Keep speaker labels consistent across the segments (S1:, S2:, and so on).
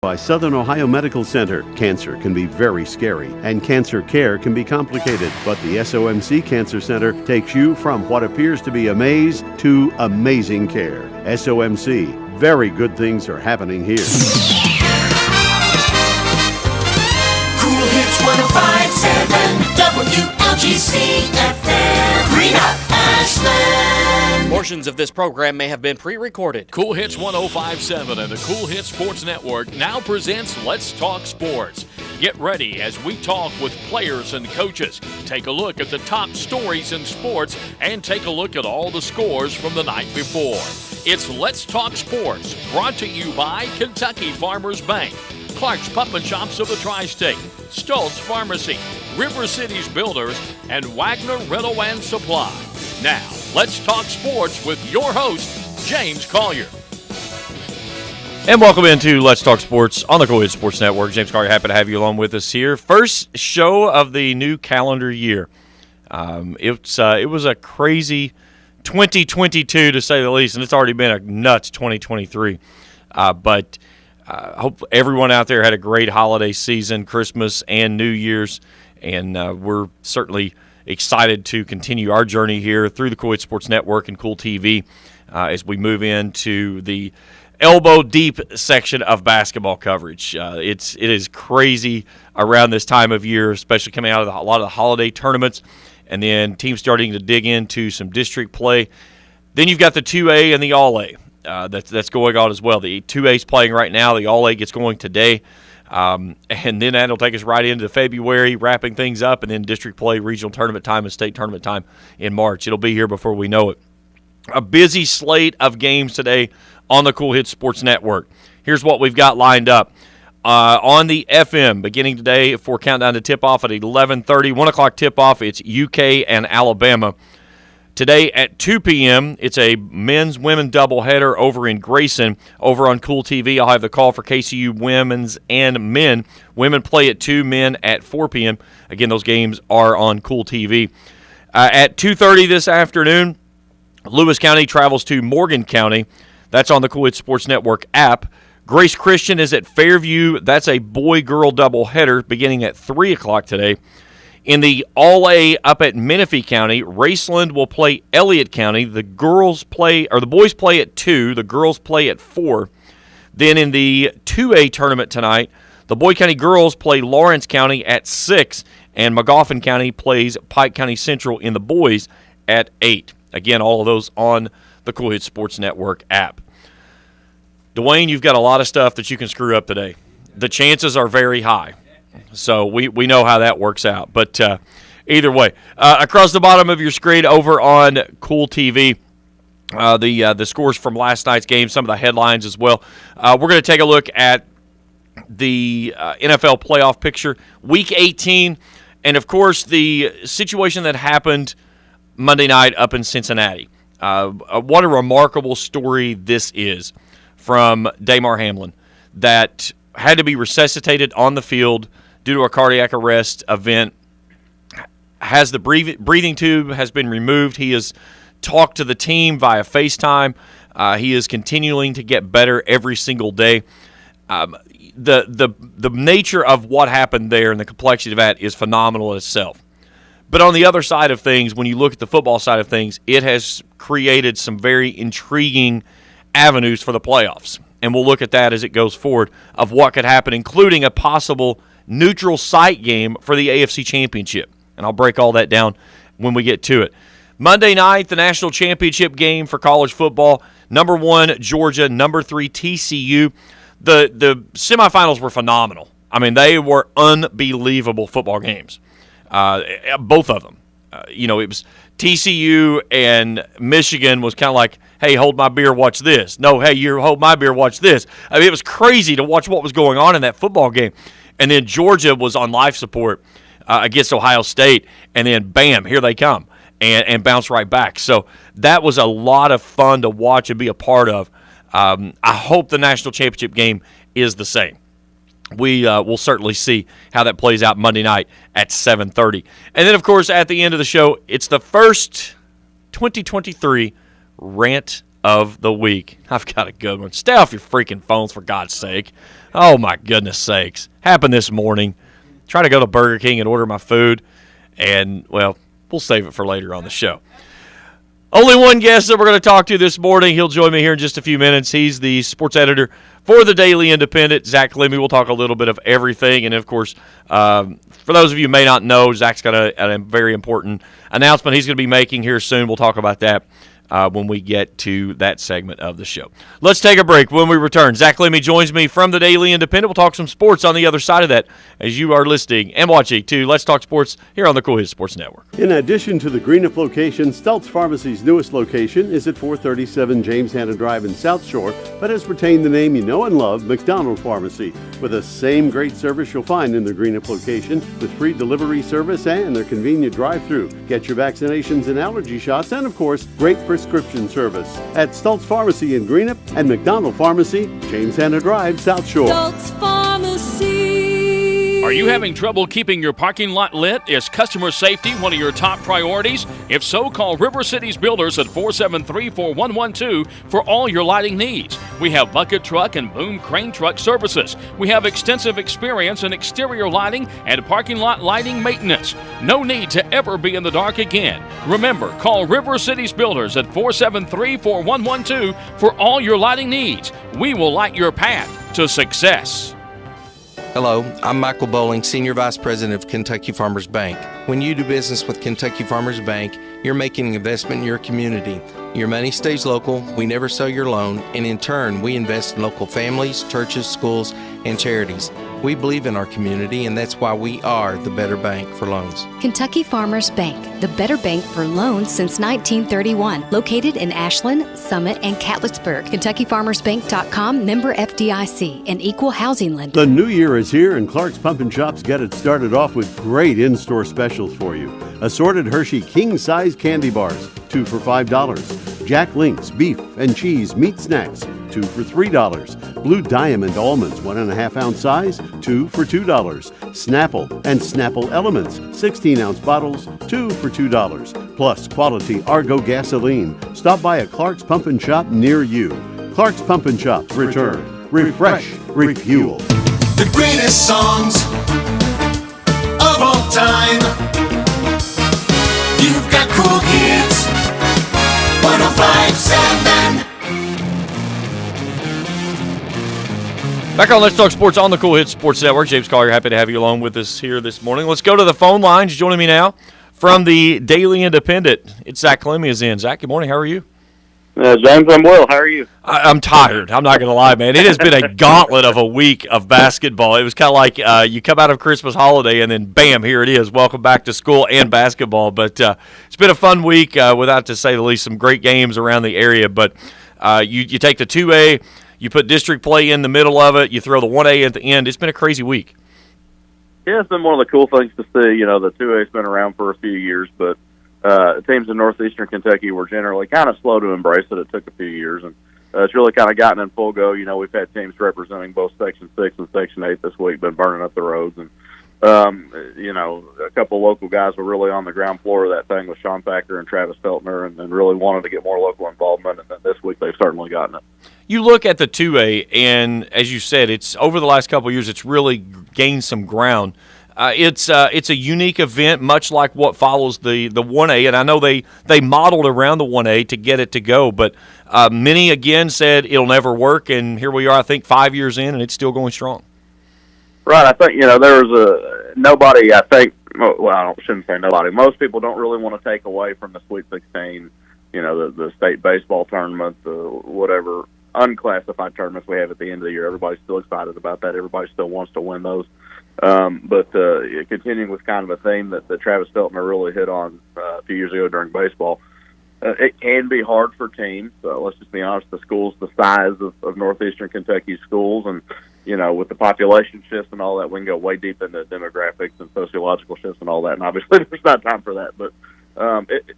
S1: By Southern Ohio Medical Center, cancer can be very scary and cancer care can be complicated, but the SOMC Cancer Center takes you from what appears to be a maze to amazing care. SOMC, very good things are happening here.
S2: Cool Hits 105.7 WLGC FM. Rena, Ashland.
S3: Portions of this program may have been pre-recorded.
S4: Cool Hits 105.7 and the Cool Hits Sports Network now presents Let's Talk Sports. Get ready as we talk with players and coaches. Take a look at the top stories in sports and take a look at all the scores from the night before. It's Let's Talk Sports, brought to you by Kentucky Farmers Bank, Clark's Pup and Shops of the Tri-State, Stoltz Pharmacy, River Cities Builders, and Wagner Rental and Supply. Now, let's talk sports with your host, James Collier.
S5: And welcome into Let's Talk Sports on the Cool Hits Sports Network. James Collier, happy to have you along with us here. First show of the new calendar year. It was a crazy 2022 to say the least, and it's already been a nuts 2023. But hope everyone out there had a great holiday season, Christmas and New Year's, and we're certainly excited to continue our journey here through the Cool Hits Sports Network and Cool TV as we move into the elbow-deep section of basketball coverage. It is crazy around this time of year, especially coming out of a lot of the holiday tournaments, and then teams starting to dig into some district play. Then you've got the 2A and the All-A. That's going on as well. The 2A is playing right now. The All-A gets going today. And then that'll take us right into February, wrapping things up, and then district play, regional tournament time, and state tournament time in March. It'll be here before we know it. A busy slate of games today on the Cool Hits Sports Network. Here's what we've got lined up. On the FM, beginning today for countdown to tip-off at 11:30, 1 o'clock tip-off, it's UK and Alabama. Today at 2 p.m., it's a men's-women doubleheader over in Grayson. Over on Cool TV, I'll have the call for KCU women's and men. Women play at 2, men at 4 p.m. Again, those games are on Cool TV. At 2:30 this afternoon, Lewis County travels to Morgan County. That's on the Cool Hits Sports Network app. Grace Christian is at Fairview. That's a boy-girl doubleheader beginning at 3 o'clock today. In the All-A up at Menifee County, Raceland will play Elliott County. The boys play at 2, the girls play at 4. Then in the 2A tournament tonight, the Boyd County girls play Lawrence County at 6, and Magoffin County plays Pike County Central in the boys at 8. Again, all of those on the Cool Hits Sports Network app. Dwayne, you've got a lot of stuff that you can screw up today. The chances are very high. So we know how that works out. But either way, across the bottom of your screen over on Cool TV, the scores from last night's game, some of the headlines as well. We're going to take a look at the NFL playoff picture, Week 18, and, of course, the situation that happened Monday night up in Cincinnati. What a remarkable story this is from Damar Hamlin that had to be resuscitated on the field due to a cardiac arrest event. Has the breathing tube has been removed. He has talked to the team via FaceTime. He is continuing to get better every single day. The nature of what happened there and the complexity of that is phenomenal in itself. But on the other side of things, when you look at the football side of things, it has created some very intriguing avenues for the playoffs. And we'll look at that as it goes forward of what could happen, including a possible neutral site game for the AFC Championship. And I'll break all that down when we get to it. Monday night, the national championship game for college football. Number 1, Georgia. Number 3, TCU. The semifinals were phenomenal. I mean, they were unbelievable football games. Both of them. It was TCU and Michigan was kind of like, hey, hold my beer, watch this. No, hey, you hold my beer, watch this. I mean, it was crazy to watch what was going on in that football game. And then Georgia was on life support against Ohio State, and then, bam, here they come, and bounce right back. So that was a lot of fun to watch and be a part of. I hope the national championship game is the same. We will certainly see how that plays out Monday night at 7:30. And then, of course, at the end of the show, it's the first 2023 Rant of the week. I've got a good one. Stay off your freaking phones, for God's sake. Oh, my goodness sakes. Happened this morning. Try to go to Burger King and order my food, and, well, we'll save it for later on the show. Only one guest that we're going to talk to this morning. He'll join me here in just a few minutes. He's the sports editor for the Daily Independent, Zach Clemmie. We'll talk a little bit of everything. And, of course, for those of you who may not know, Zach's got a very important announcement he's going to be making here soon. We'll talk about that when we get to that segment of the show. Let's take a break. When we return, Zach Clemmie joins me from the Daily Independent. We'll talk some sports on the other side of that as you are listening and watching to Let's Talk Sports here on the Cool Hits Sports Network.
S1: In addition to the Greenup location, Stultz Pharmacy's newest location is at 437 James Hanna Drive in South Shore, but has retained the name you know and love, McDonald Pharmacy, with the same great service you'll find in the Greenup location, with free delivery service and their convenient drive-thru. Get your vaccinations and allergy shots, and of course, great prescription service at Stultz Pharmacy in Greenup and McDonald Pharmacy, James Hanna Drive, South Shore.
S6: Stultz Pharmacy.
S4: Are you having trouble keeping your parking lot lit? Is customer safety one of your top priorities? If so, call River Cities Builders at 473-4112 for all your lighting needs. We have bucket truck and boom crane truck services. We have extensive experience in exterior lighting and parking lot lighting maintenance. No need to ever be in the dark again. Remember, call River Cities Builders at 473-4112 for all your lighting needs. We will light your path to success.
S7: Hello, I'm Michael Bowling, Senior Vice President of Kentucky Farmers Bank. When you do business with Kentucky Farmers Bank, you're making an investment in your community. Your money stays local, we never sell your loan, and in turn, we invest in local families, churches, schools, and charities. We believe in our community, and that's why we are the better bank for loans.
S8: Kentucky Farmers Bank, the better bank for loans since 1931. Located in Ashland, Summit, and Catlettsburg. KentuckyFarmersBank.com, member FDIC, an equal housing lender.
S1: The new year is here, and Clark's Pumpkin Shops get it started off with great in-store specials for you. Assorted Hershey king-size candy bars, 2 for $5. Jack Link's beef and cheese meat snacks, 2 for $3. Blue Diamond almonds, 1.5 ounce size, 2 for $2. Snapple and Snapple Elements, 16-ounce bottles, 2 for $2. Plus quality Argo gasoline. Stop by a Clark's Pumpkin Shop near you. Clark's Pumpkin Shops return, refresh, refuel.
S2: The greatest songs of all time. You've got Cool Hits 105.7.
S5: Back on Let's Talk Sports on the Cool Hits Sports Network. James Collier, happy to have you along with us here this morning. Let's go to the phone lines. Joining me now from the Daily Independent, it's Zach Clemmie is in. Zach, good morning. How are you?
S9: James, I'm well. How are you?
S5: I'm tired. I'm not going to lie, man. It has been a gauntlet of a week of basketball. It was kind of like you come out of Christmas holiday and then, bam, here it is. Welcome back to school and basketball. But it's been a fun week, without to say the least, some great games around the area. But you take the 2A, you put district play in the middle of it, you throw the 1A at the end. It's been a crazy week.
S9: Yeah, it's been one of the cool things to see. You know, the 2A's been around for a few years, but teams in northeastern Kentucky were generally kind of slow to embrace it. It took a few years, and it's really kind of gotten in full go. You know, we've had teams representing both Section 6 and Section 8 this week, been burning up the roads. And, you know, a couple of local guys were really on the ground floor of that thing with Sean Thacker and Travis Feltner and really wanted to get more local involvement, and then this week they've certainly gotten it.
S5: You look at the 2A, and as you said, it's over the last couple of years, it's really gained some ground. It's a unique event, much like what follows the 1A, and I know they modeled around the 1A to get it to go, but many, again, said it'll never work, and here we are, I think, 5 years in, and it's still going strong.
S9: Right. I think, you know, there was nobody, I think, well, I shouldn't say nobody. Most people don't really want to take away from the Sweet 16, you know, the state baseball tournament, the whatever unclassified tournaments we have at the end of the year. Everybody's still excited about that. Everybody still wants to win those. But continuing with kind of a theme that Travis Feltner really hit on a few years ago during baseball, it can be hard for teams. Let's just be honest, the schools, the size of northeastern Kentucky schools, and, you know, with the population shifts and all that, we can go way deep into demographics and sociological shifts and all that, and obviously there's not time for that. But,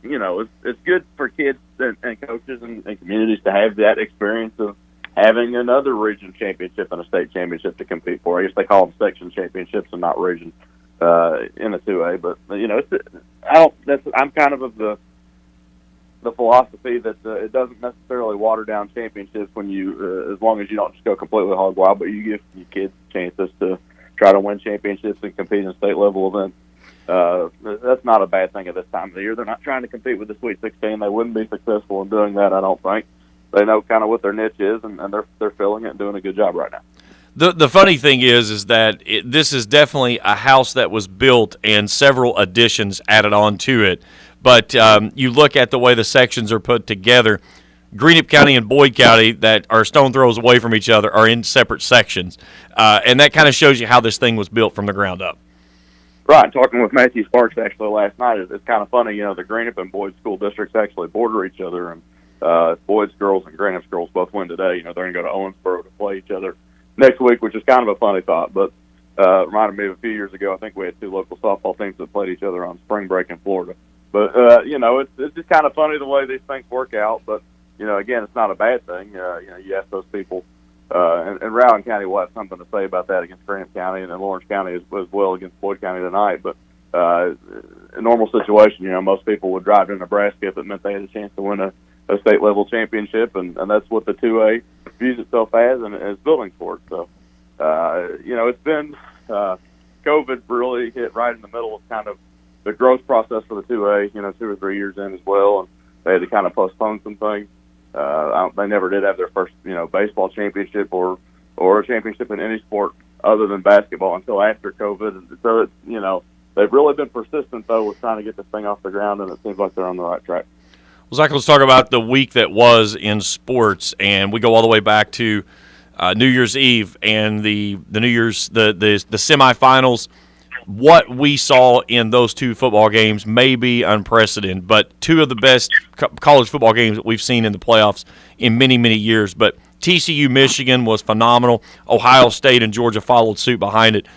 S9: you know, it's good for kids and coaches and communities to have that experience of having another region championship and a state championship to compete for. I guess they call them section championships and not region in the 2A. But, you know, I'm kind of the the philosophy that it doesn't necessarily water down championships when you, as long as you don't just go completely hog wild, but you give your kids chances to try to win championships and compete in state level events. That's not a bad thing at this time of the year. They're not trying to compete with the Sweet 16. They wouldn't be successful in doing that, I don't think. They know kind of what their niche is, and they're filling it and doing a good job right now.
S5: The funny thing is that this is definitely a house that was built and several additions added on to it. But you look at the way the sections are put together, Greenup County and Boyd County, that are stone throws away from each other, are in separate sections. And that kind of shows you how this thing was built from the ground up.
S9: Right. Talking with Matthew Sparks actually last night, it's kind of funny. The Greenup and Boyd school districts actually border each other. And Boyd's girls and Greenup's girls both win today. They're going to go to Owensboro to play each other next week, which is kind of a funny thought. But reminded me of a few years ago, I think we had two local softball teams that played each other on spring break in Florida. But, it's just kind of funny the way these things work out. But, again, it's not a bad thing. You ask those people, and Rowan County will have something to say about that against Greenup County, and then Lawrence County as well against Boyd County tonight. But in a normal situation, most people would drive to Nebraska if it meant they had a chance to win a state-level championship, and that's what the 2A views itself as and is building towards. So, it's been COVID really hit right in the middle of kind of the growth process for the 2A, 2 or 3 years in as well, and they had to kind of postpone some things. They never did have their first, baseball championship or a championship in any sport other than basketball until after COVID. And so, they've really been persistent, though, with trying to get this thing off the ground, and it seems like they're on the right track.
S5: Well, Zach, let's talk about the week that was in sports, and we go all the way back to New Year's Eve and the New Year's the semifinals. What we saw in those two football games may be unprecedented, but two of the best college football games that we've seen in the playoffs in many, many years. But TCU Michigan was phenomenal. Ohio State and Georgia followed suit behind it.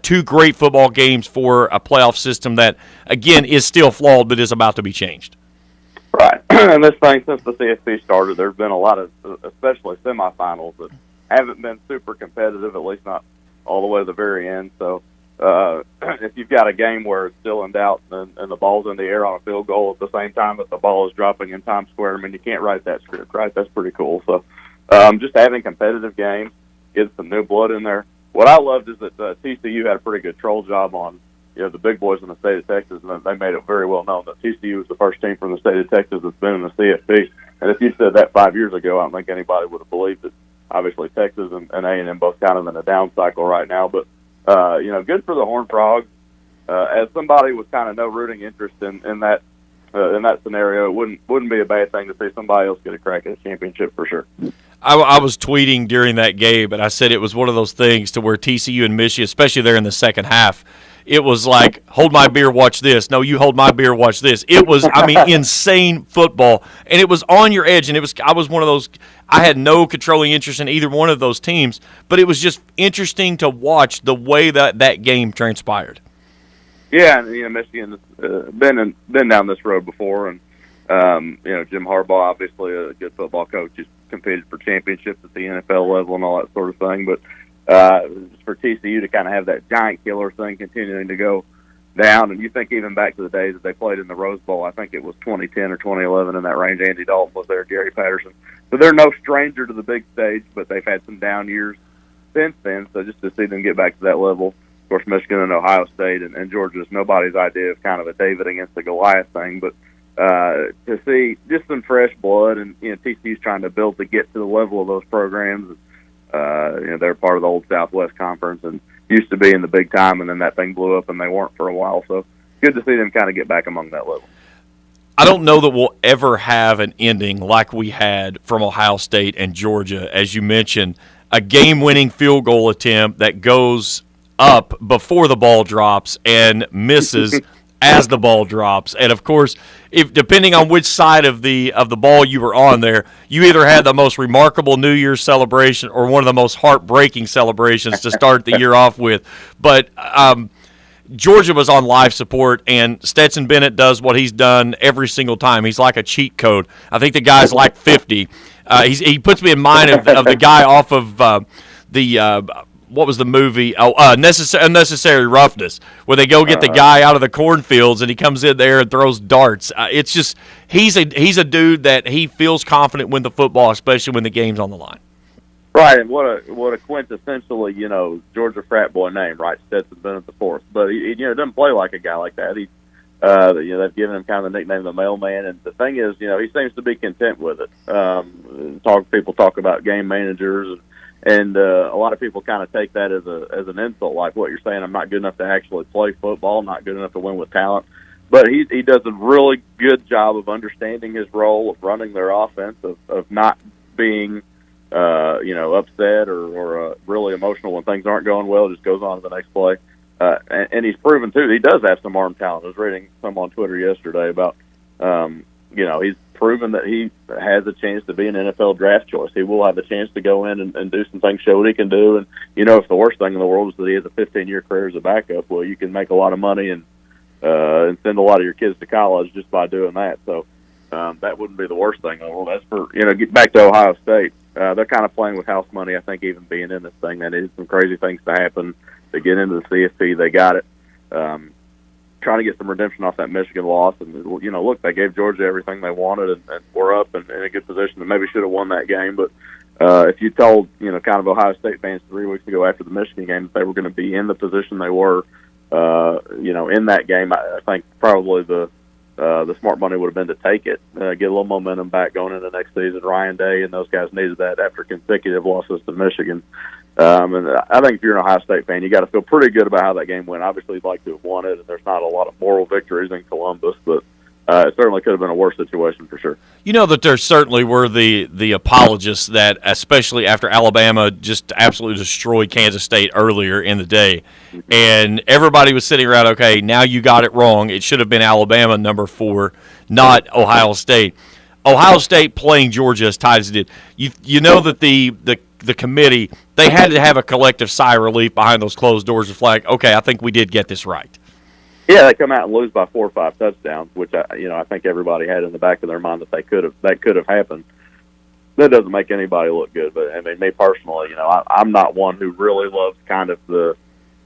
S5: Two great football games for a playoff system that, again, is still flawed but is about to be changed.
S9: Right. And this thing, since the CFP started, there's been a lot of, especially semifinals, that haven't been super competitive, at least not all the way to the very end. So if you've got a game where it's still in doubt and the ball's in the air on a field goal at the same time that the ball is dropping in Times Square, you can't write that script, right? That's pretty cool. So just having competitive games, getting some new blood in there. What I loved is that TCU had a pretty good troll job on the big boys in the state of Texas, and they made it very well known that TCU was the first team from the state of Texas that's been in the CFP. And if you said that 5 years ago, I don't think anybody would have believed it. Obviously, Texas and A&M both kind of in a down cycle right now. But, good for the Horned Frogs. As somebody with kind of no rooting interest in that scenario, it wouldn't be a bad thing to see somebody else get a crack at a championship for sure.
S5: I was tweeting during that game, and I said it was one of those things to where TCU and Michigan, especially there in the second half, it was like, hold my beer, watch this. No, you hold my beer, watch this. It was, insane football, and it was on your edge, and I was one of those, I had no controlling interest in either one of those teams, but it was just interesting to watch the way that game transpired.
S9: Yeah, and Michigan's been down this road before, and Jim Harbaugh, obviously a good football coach, he's competed for championships at the NFL level and all that sort of thing, but for TCU to kind of have that giant killer thing continuing to go down, and you think even back to the days that they played in the Rose Bowl, I think it was 2010 or 2011 in that range, Andy Dalton was there, Gary Patterson. So they're no stranger to the big stage, but they've had some down years since then, so just to see them get back to that level, of course, Michigan and Ohio State and Georgia is nobody's idea of kind of a David against the Goliath thing, but to see just some fresh blood, and TCU's trying to build to get to the level of those programs. They're part of the old Southwest Conference and used to be in the big time, and then that thing blew up and they weren't for a while. So good to see them kind of get back among that level.
S5: I don't know that we'll ever have an ending like we had from Ohio State and Georgia. As you mentioned, a game-winning field goal attempt that goes up before the ball drops and misses as the ball drops. And, of course, if depending on which side of the ball you were on there, you either had the most remarkable New Year's celebration or one of the most heartbreaking celebrations to start the year off with. But Georgia was on life support, and Stetson Bennett does what he's done every single time. He's like a cheat code. I think the guy's like 50. He puts me in mind of the guy off of what was the movie? Unnecessary Roughness, where they go get the guy out of the cornfields and he comes in there and throws darts. It's just he's a dude that he feels confident with the football, especially when the game's on the line.
S9: Right, and what a quintessentially, Georgia frat boy name, right? Stetson Bennett the Fourth. But he doesn't play like a guy like that. They've given him kind of the nickname the mailman, and the thing is, he seems to be content with it. People talk about game managers, and a lot of people kind of take that as an insult, like what you're saying. I'm not good enough to actually play football, not good enough to win with talent. But he does a really good job of understanding his role, of running their offense, of not being upset or really emotional when things aren't going well. Just goes on to the next play. And he's proven, too, he does have some arm talent. I was reading some on Twitter yesterday about, he's proven that he has a chance to be an NFL draft choice. He will have a chance to go in and do some things, show what he can do. And, if the worst thing in the world is that he has a 15-year career as a backup, well, you can make a lot of money and send a lot of your kids to college just by doing that. So that wouldn't be the worst thing in the world. As for, get back to Ohio State, they're kind of playing with house money, I think, even being in this thing. That is some crazy things to happen. To get into the CFP, they got it. Trying to get some redemption off that Michigan loss, and look, they gave Georgia everything they wanted, and we're up and in a good position, and maybe should have won that game. But if you told kind of Ohio State fans 3 weeks ago after the Michigan game that they were going to be in the position they were, in that game, I think probably the smart money would have been to take it, get a little momentum back going into next season. Ryan Day and those guys needed that after consecutive losses to Michigan. And I think if you're an Ohio State fan, you got to feel pretty good about how that game went. Obviously, you'd like to have won it, and there's not a lot of moral victories in Columbus, but it certainly could have been a worse situation for sure.
S5: That there certainly were the apologists that, especially after Alabama just absolutely destroyed Kansas State earlier in the day, and everybody was sitting around, okay, now you got it wrong. It should have been Alabama number 4, not Ohio State. Ohio State playing Georgia as tight as it did. You know that the committee, they had to have a collective sigh of relief behind those closed doors of like, okay, I think we did get this right.
S9: Yeah, they come out and lose by 4 or 5 touchdowns, which I think everybody had in the back of their mind that could have happened. That doesn't make anybody look good, but I mean, me personally, I'm not one who really loves kind of the.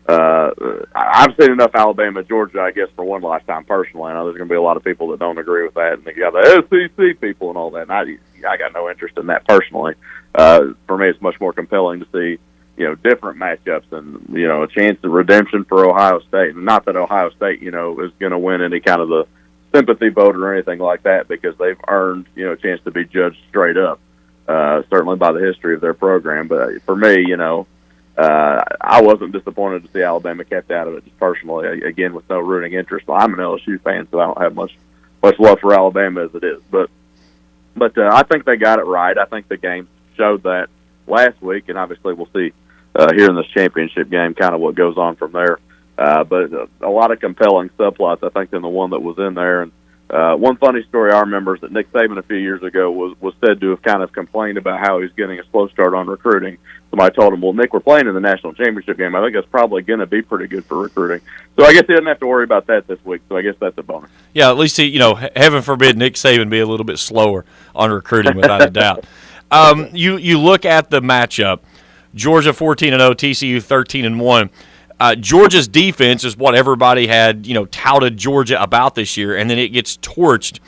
S9: I've seen enough Alabama, Georgia, I guess, for one lifetime personally. I know there's going to be a lot of people that don't agree with that, and they got the SEC people and all that. And I got no interest in that personally. For me, it's much more compelling to see, different matchups and, a chance of redemption for Ohio State. And not that Ohio State, is going to win any kind of the sympathy vote or anything like that, because they've earned, a chance to be judged straight up, certainly by the history of their program. But for me, I wasn't disappointed to see Alabama kept out of it, just personally, again, with no rooting interest. I'm an LSU fan, so I don't have much love for Alabama as it is. But I think they got it right. I think the game showed that last week, and obviously we'll see here in this championship game kind of what goes on from there. But a lot of compelling subplots, I think, in the one that was in there. And one funny story I remember is that Nick Saban a few years ago was said to have kind of complained about how he's getting a slow start on recruiting. Somebody told him, well, Nick, we're playing in the national championship game. I think that's probably going to be pretty good for recruiting. So I guess he doesn't have to worry about that this week. So I guess that's a bonus.
S5: Yeah, at least heaven forbid Nick Saban be a little bit slower on recruiting without a doubt. You look at the matchup, Georgia 14-0, TCU 13-1. Georgia's defense is what everybody had, touted Georgia about this year, and then it gets torched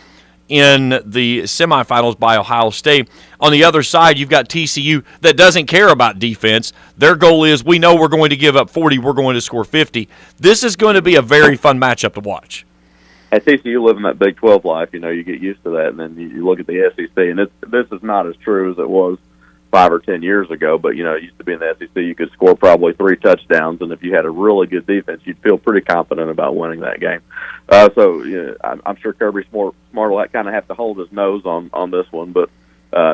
S5: in the semifinals by Ohio State. On the other side, you've got TCU that doesn't care about defense. Their goal is, we know we're going to give up 40, we're going to score 50. This is going to be a very fun matchup to watch.
S9: At TCU, living that Big 12 life, you get used to that, and then you look at the SEC, and this is not as true as it was 5 or 10 years ago, but, it used to be in the SEC, you could score probably 3 touchdowns, and if you had a really good defense, you'd feel pretty confident about winning that game. I'm sure Kirby Smart will kind of have to hold his nose on this one, but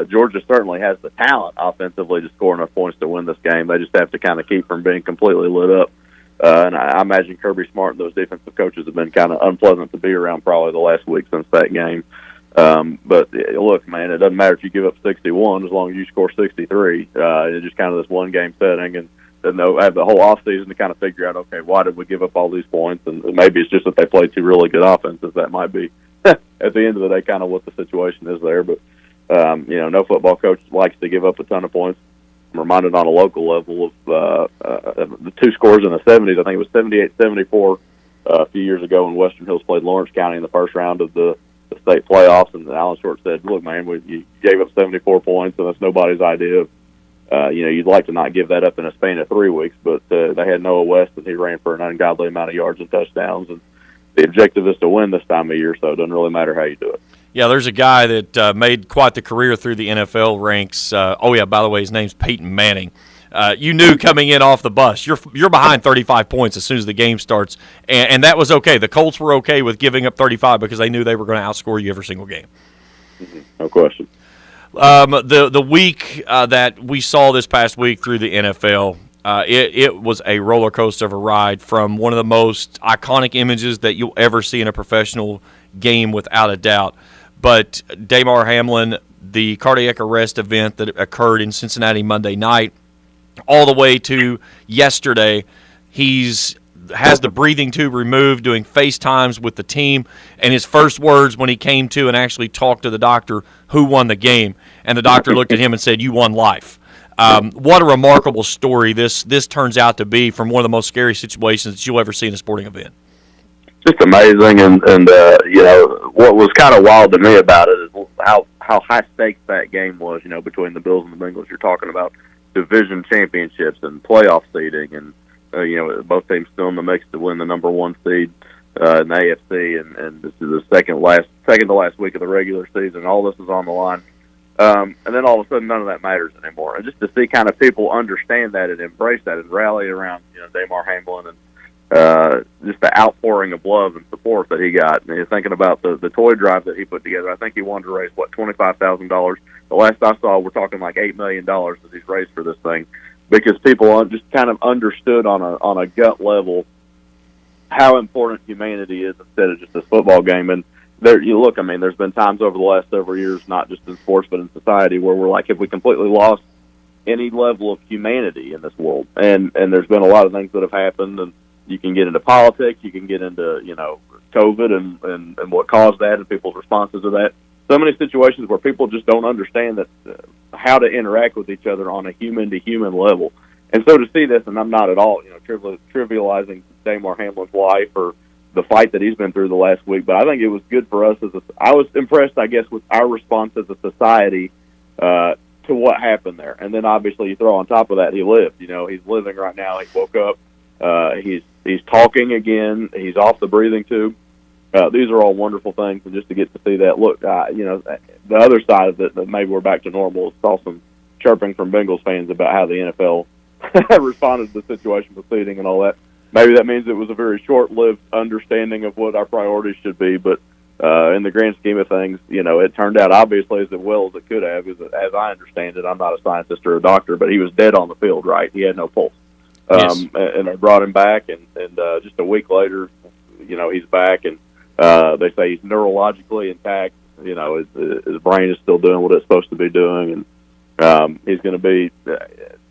S9: Georgia certainly has the talent offensively to score enough points to win this game. They just have to kind of keep from being completely lit up. And I imagine Kirby Smart and those defensive coaches have been kind of unpleasant to be around probably the last week since that game. But look, man, it doesn't matter if you give up 61 as long as you score 63. It's just kind of this one-game setting, and then they'll have the whole offseason to kind of figure out, okay, why did we give up all these points? And maybe it's just that they played 2 really good offenses. That might be, at the end of the day, kind of what the situation is there. But, no football coach likes to give up a ton of points. reminded on a local level of the two scores in the 70s. I think it was 78-74 a few years ago when Western Hills played Lawrence County in the first round of the state playoffs, and Alan Short said, "Look, man, you gave up 74 points, and that's nobody's idea of, you'd like to not give that up in a span of 3 weeks," but they had Noah West, and he ran for an ungodly amount of yards and touchdowns, and the objective is to win this time of year, so it doesn't really matter how you do it.
S5: Yeah, there's a guy that made quite the career through the NFL ranks. By the way, his name's Peyton Manning. You knew coming in off the bus, you're behind 35 points as soon as the game starts, and that was okay. The Colts were okay with giving up 35 because they knew they were going to outscore you every single game.
S9: Mm-hmm. No question.
S5: The week that we saw this past week through the NFL, it was a roller coaster of a ride, from one of the most iconic images that you'll ever see in a professional game, without a doubt. But Damar Hamlin, the cardiac arrest event that occurred in Cincinnati Monday night, all the way to yesterday, has the breathing tube removed, doing FaceTimes with the team, and his first words when he came to and actually talked to the doctor, who won the game, and the doctor looked at him and said, "You won life." What a remarkable story this turns out to be, from one of the most scary situations that you'll ever see in a sporting event.
S9: Just amazing, and what was kind of wild to me about it is how high stakes that game was. Between the Bills and the Bengals, you're talking about division championships and playoff seeding, and both teams still in the mix to win the number one seed in the AFC, and this is the second to last week of the regular season. All this is on the line, and then all of a sudden, none of that matters anymore. And just to see kind of people understand that and embrace that and rally around Damar Hamlin, and just the outpouring of love and support that he got. And thinking about the toy drive that he put together, I think he wanted to raise, $25,000. The last I saw, we're talking like $8 million that he's raised for this thing, because people just kind of understood on a gut level how important humanity is instead of just this football game. And there's been times over the last several years, not just in sports but in society, where we're like, have we completely lost any level of humanity in this world? And there's been a lot of things that have happened, and you can get into politics, you can get into COVID and what caused that and people's responses to that. So many situations where people just don't understand that how to interact with each other on a human-to-human level. And so to see this, and I'm not at all trivializing Damar Hamlin's life or the fight that he's been through the last week, but I think it was good for us. I was impressed, I guess, with our response as a society to what happened there. And then obviously you throw on top of that, he lived. He's living right now. He woke up. He's talking again. He's off the breathing tube. These are all wonderful things, and just to get to see that. Look, the other side of it, that maybe we're back to normal. Saw some chirping from Bengals fans about how the NFL responded to the situation with seeding and all that. Maybe that means it was a very short-lived understanding of what our priorities should be, but in the grand scheme of things, it turned out obviously as well as it could have. As I understand it, I'm not a scientist or a doctor, but he was dead on the field, right? He had no pulse.
S5: Yes.
S9: And they brought him back, and just a week later, he's back, and they say he's neurologically intact. His brain is still doing what it's supposed to be doing, and he's going to be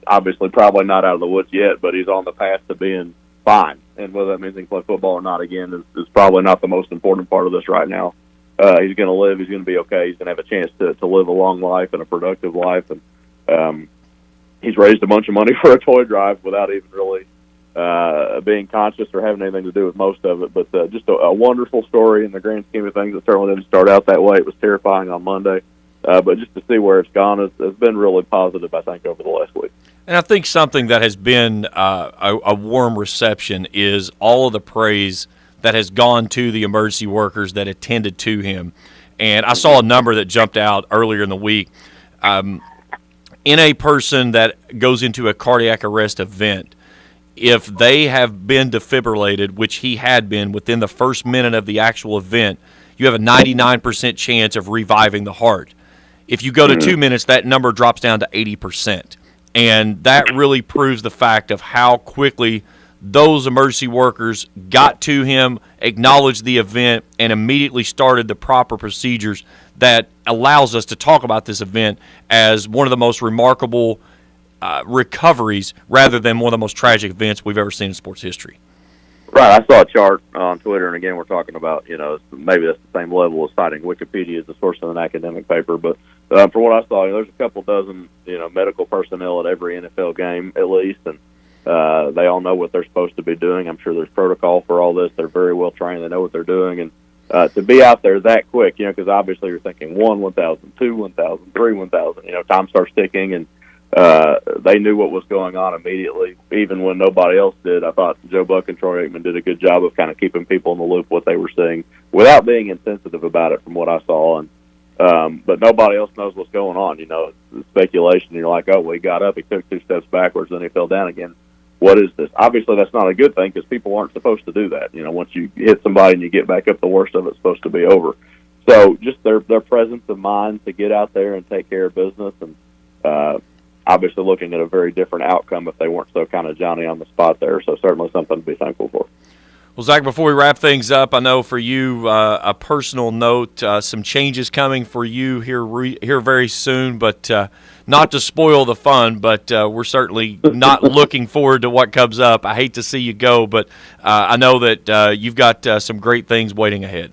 S9: obviously probably not out of the woods yet, but he's on the path to being fine. And whether that means he can play football or not, again, is probably not the most important part of this right now. He's going to live. He's going to be okay. He's going to have a chance to live a long life and a productive life, and he's raised a bunch of money for a toy drive without even really being conscious or having anything to do with most of it. But just a wonderful story in the grand scheme of things. It certainly didn't start out that way. It was terrifying on Monday. But just to see where it's gone has been really positive, I think, over the last week.
S5: And I think something that has been a warm reception is all of the praise that has gone to the emergency workers that attended to him. And I saw a number that jumped out earlier in the week. In a person that goes into a cardiac arrest event, if they have been defibrillated, which he had been within the first minute of the actual event, you have a 99% chance of reviving the heart. If you go to 2 minutes, that number drops down to 80%. And that really proves the fact of how quickly those emergency workers got to him, acknowledged the event, and immediately started the proper procedures that allows us to talk about this event as one of the most remarkable recoveries rather than one of the most tragic events we've ever seen in sports history.
S9: Right, I saw a chart on Twitter, and again, we're talking about, maybe that's the same level as citing Wikipedia as the source of an academic paper, but for what I saw, there's a couple dozen, medical personnel at every NFL game at least, and they all know what they're supposed to be doing. I'm sure there's protocol for all this. They're very well trained. They know what they're doing, and to be out there that quick, because obviously you're thinking 1,000, 2, 1,000, 3, 1,000, time starts ticking, and they knew what was going on immediately, even when nobody else did. I thought Joe Buck and Troy Aikman did a good job of kind of keeping people in the loop what they were seeing without being insensitive about it from what I saw. And but nobody else knows what's going on. It's speculation. You're like, oh, well, he got up, he took 2 steps backwards, then he fell down again. What is this? Obviously, that's not a good thing because people aren't supposed to do that. Once you hit somebody and you get back up, the worst of it's supposed to be over. So just their presence of mind to get out there and take care of business, and obviously looking at a very different outcome if they weren't so kind of Johnny on the spot there. So certainly something to be thankful for.
S5: Well, Zach, before we wrap things up, I know for you, a personal note, some changes coming for you here very soon, but not to spoil the fun, but we're certainly not looking forward to what comes up. I hate to see you go, but I know that you've got some great things waiting ahead.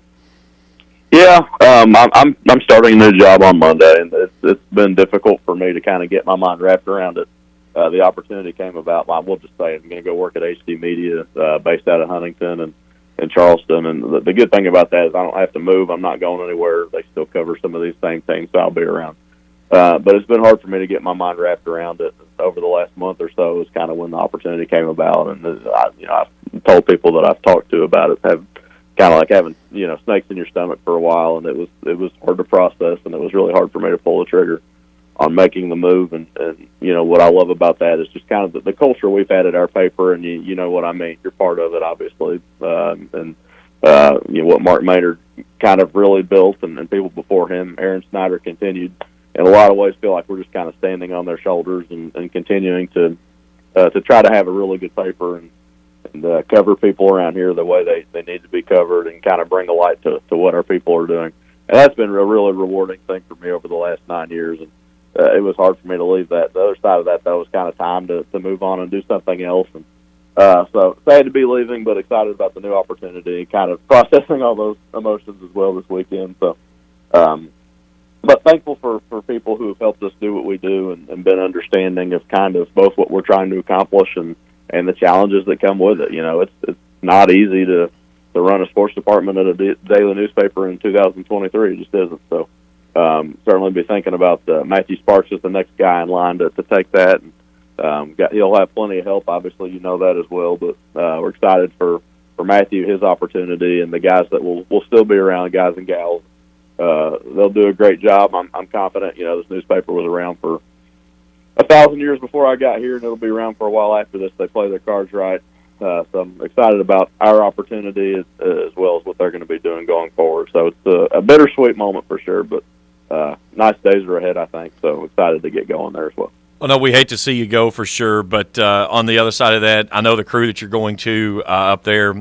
S9: Yeah, I'm starting a new job on Monday, and it's been difficult for me to kind of get my mind wrapped around it. The opportunity came about. We'll just say I'm going to go work at HD Media, based out of Huntington and Charleston. And the good thing about that is I don't have to move. I'm not going anywhere. They still cover some of these same things, so I'll be around. But it's been hard for me to get my mind wrapped around it over the last month or so. Is kind of when the opportunity came about, and I've told people that I've talked to about it have kind of like having snakes in your stomach for a while, and it was hard to process, and it was really hard for me to pull the trigger on making the move. And what I love about that is just kind of the culture we've had at our paper, and you know what I mean. You're part of it, obviously, and what Mark Maynard kind of really built, and people before him, Aaron Snyder, continued. In a lot of ways, feel like we're just kind of standing on their shoulders and continuing to try to have a really good paper and cover people around here the way they need to be covered, and kind of bring a light to what our people are doing. And that's been a really rewarding thing for me over the last 9 years. And it was hard for me to leave that. The other side of that, though, was kind of time to move on and do something else. And so sad to be leaving, but excited about the new opportunity, kind of processing all those emotions as well this weekend. So, but thankful for people who have helped us do what we do and been understanding of kind of both what we're trying to accomplish and the challenges that come with it. It's not easy to run a sports department at a daily newspaper in 2023. It just isn't. So certainly be thinking about Matthew Sparks as the next guy in line to take that. And he'll have plenty of help. Obviously, you know that as well. But we're excited for Matthew, his opportunity, and the guys that will still be around, guys and gals. They'll do a great job. I'm confident. This newspaper was around for 1,000 years before I got here, and it'll be around for a while after this. They play their cards right. So I'm excited about our opportunity as well as what they're going to be doing going forward. So it's a bittersweet moment for sure, but nice days are ahead, I think. So excited to get going there as well.
S5: Well, no, we hate to see you go for sure, but on the other side of that, I know the crew that you're going to up there.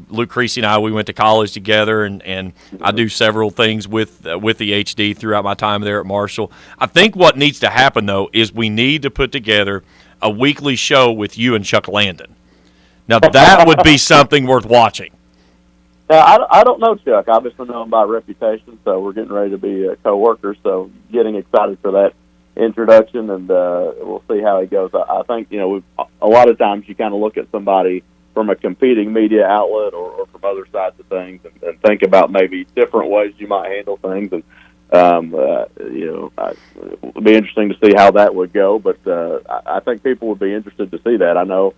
S5: Luke Creasy and I, we went to college together, and I do several things with the HD throughout my time there at Marshall. I think what needs to happen, though, is we need to put together a weekly show with you and Chuck Landon. Now, that would be something worth watching.
S9: I don't know Chuck. I obviously know him by reputation, so we're getting ready to be co-workers, so getting excited for that introduction, and we'll see how he goes. I think, a lot of times you kind of look at somebody from a competing media outlet or from other sides of things and think about maybe different ways you might handle things. And, it'll be interesting to see how that would go, but I think people would be interested to see that. I know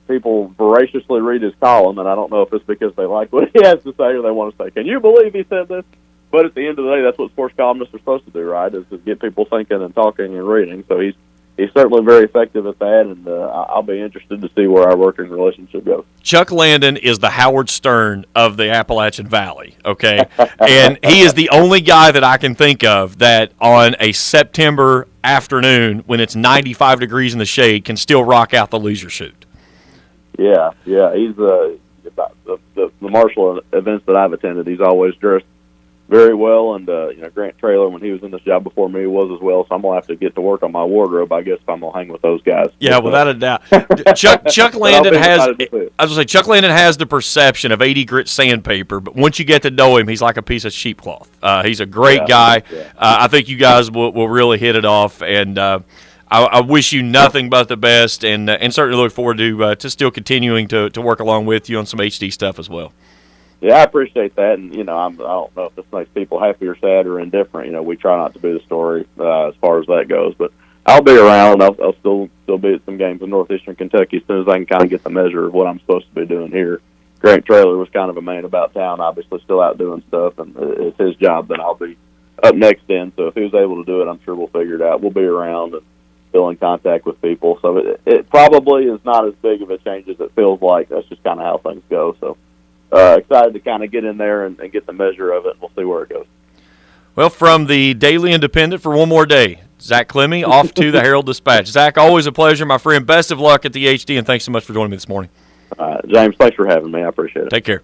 S9: people voraciously read his column, and I don't know if it's because they like what he has to say or they want to say, can you believe he said this? But at the end of the day, that's what sports columnists are supposed to do, right, is to get people thinking and talking and reading. So he's certainly very effective at that, and I'll be interested to see where our working relationship goes.
S5: Chuck Landon is the Howard Stern of the Appalachian Valley, okay? And he is the only guy that I can think of that on a September afternoon when it's 95 degrees in the shade can still rock out the leisure suit.
S9: Yeah, he's the Marshall events that I've attended, he's always dressed very well, and Grant Traylor, when he was in this job before me, was as well. So I'm gonna have to get to work on my wardrobe, I guess, if I'm gonna hang with those guys.
S5: Yeah, without a doubt. Chuck Landon Chuck Landon has the perception of 80 grit sandpaper, but once you get to know him, he's like a piece of sheepcloth. He's a great guy. Yeah. I think you guys will really hit it off, and I wish you nothing but the best, and certainly look forward to still continuing to work along with you on some HD stuff as well.
S9: Yeah, I appreciate that, and I don't know if this makes people happy or sad or indifferent. We try not to be the story as far as that goes, but I'll be around. I'll still be at some games in northeastern Kentucky as soon as I can kind of get the measure of what I'm supposed to be doing here. Grant Traylor was kind of a man about town, obviously still out doing stuff, and it's his job that I'll be up next in. So if he was able to do it, I'm sure we'll figure it out. We'll be around and still in contact with people. So it probably is not as big of a change as it feels like. That's just kind of how things go. So excited to kind of get in there and get the measure of it, and we'll see where it goes.
S5: Well, from the Daily Independent for one more day, Zach Clemmie off to the Herald-Dispatch. Zach, always a pleasure, my friend. Best of luck at the HD, and thanks so much for joining me this morning.
S9: James, thanks for having me. I appreciate it.
S5: Take care.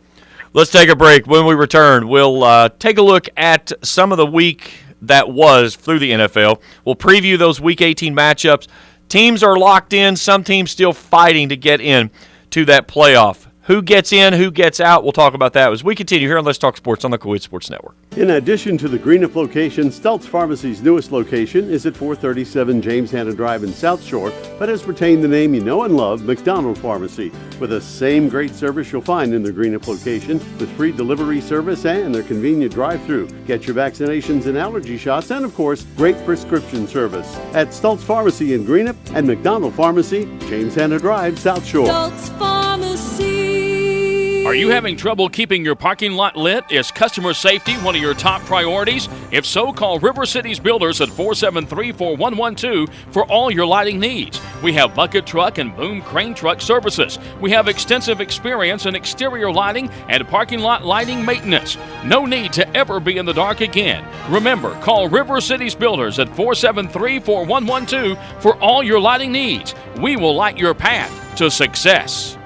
S5: Let's take a break. When we return, we'll take a look at some of the week that was through the NFL. We'll preview those Week 18 matchups. Teams are locked in. Some teams still fighting to get in to that playoff. Who gets in, who gets out, we'll talk about that as we continue here on Let's Talk Sports on the Coed Sports Network.
S1: In addition to the Greenup location, Stultz Pharmacy's newest location is at 437 James Hanna Drive in South Shore, but has retained the name you know and love, McDonald Pharmacy, with the same great service you'll find in the Greenup location, with free delivery service and their convenient drive-thru. Get your vaccinations and allergy shots, and of course, great prescription service at Stultz Pharmacy in Greenup and McDonald Pharmacy, James Hanna Drive, South Shore.
S6: Stultz Pharmacy.
S4: Are you having trouble keeping your parking lot lit? Is customer safety one of your top priorities? If so, call River Cities Builders at 473-4112 for all your lighting needs. We have bucket truck and boom crane truck services. We have extensive experience in exterior lighting and parking lot lighting maintenance. No need to ever be in the dark again. Remember, call River Cities Builders at 473-4112 for all your lighting needs. We will light your path to success.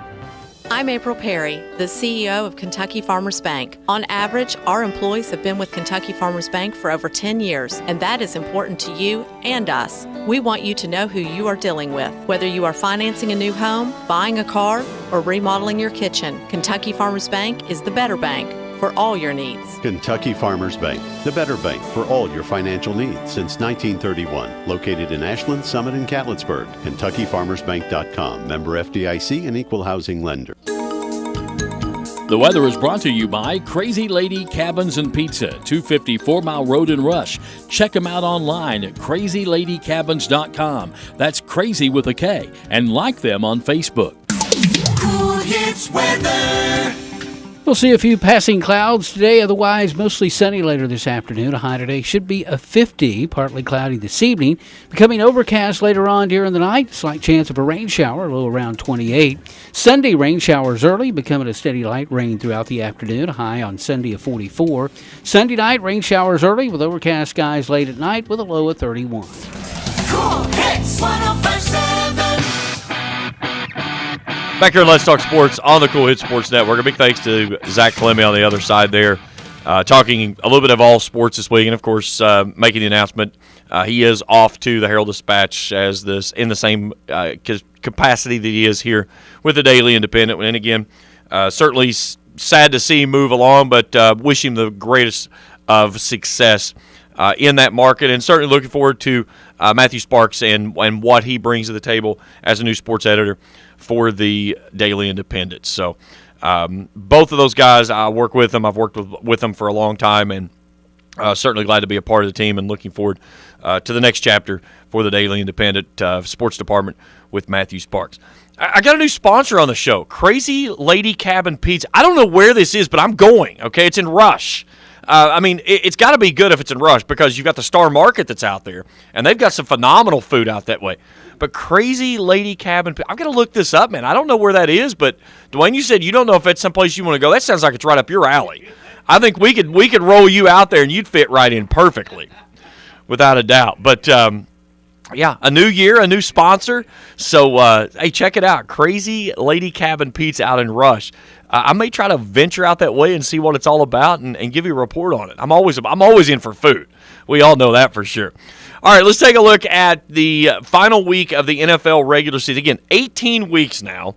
S10: I'm April Perry, the CEO of Kentucky Farmers Bank. On average, our employees have been with Kentucky Farmers Bank for over 10 years, and that is important to you and us. We want you to know who you are dealing with. Whether you are financing a new home, buying a car, or remodeling your kitchen, Kentucky Farmers Bank is the better bank for all your needs.
S1: Kentucky Farmers Bank, the better bank for all your financial needs since 1931. Located in Ashland, Summit, and Catlettsburg. KentuckyFarmersBank.com. Member FDIC and equal housing lender.
S4: The weather is brought to you by Crazy Lady Cabins and Pizza, 254 Mile Road in Rush. Check them out online at crazyladycabins.com. That's crazy with a K. And like them on Facebook.
S2: Cool Hits weather.
S11: We'll see a few passing clouds today, otherwise mostly sunny later this afternoon. A high today should be a 50, partly cloudy this evening. Becoming overcast later on during the night, slight chance of a rain shower, low around 28. Sunday, rain showers early, becoming a steady light rain throughout the afternoon, a high on Sunday of 44. Sunday night, rain showers early with overcast skies late at night with a low of 31.
S2: Cool Hits 105.7.
S5: Back here in Let's Talk Sports on the Cool Hits Sports Network. A big thanks to Zach Clemmie on the other side there, talking a little bit of all sports this week, and of course making the announcement he is off to the Herald-Dispatch as this in the same capacity that he is here with the Daily Independent. And again, certainly sad to see him move along, but wish him the greatest of success in that market, and certainly looking forward to Matthew Sparks and what he brings to the table as a new sports editor for the Daily Independent. So both of those guys, I work with them. I've worked with them for a long time, and certainly glad to be a part of the team and looking forward to the next chapter for the Daily Independent sports department with Matthew Sparks. I got a new sponsor on the show, Crazy Lady Cabin Pizza. I don't know where this is, but I'm going, okay? It's in Rush. I mean, it's got to be good if it's in Rush because you've got the Star Market that's out there, and they've got some phenomenal food out that way. But Crazy Lady Cabin, I've got to look this up, man. I don't know where that is, but Dwayne, you said you don't know if that's someplace you want to go. That sounds like it's right up your alley. I think we could roll you out there, and you'd fit right in perfectly, without a doubt. But Yeah, a new year, a new sponsor. So, hey, check it out. Crazy Lady Cabin Pizza out in Rush. I may try to venture out that way and see what it's all about and give you a report on it. I'm always in for food. We all know that for sure. All right, let's take a look at the final week of the NFL regular season. Again, 18 weeks now,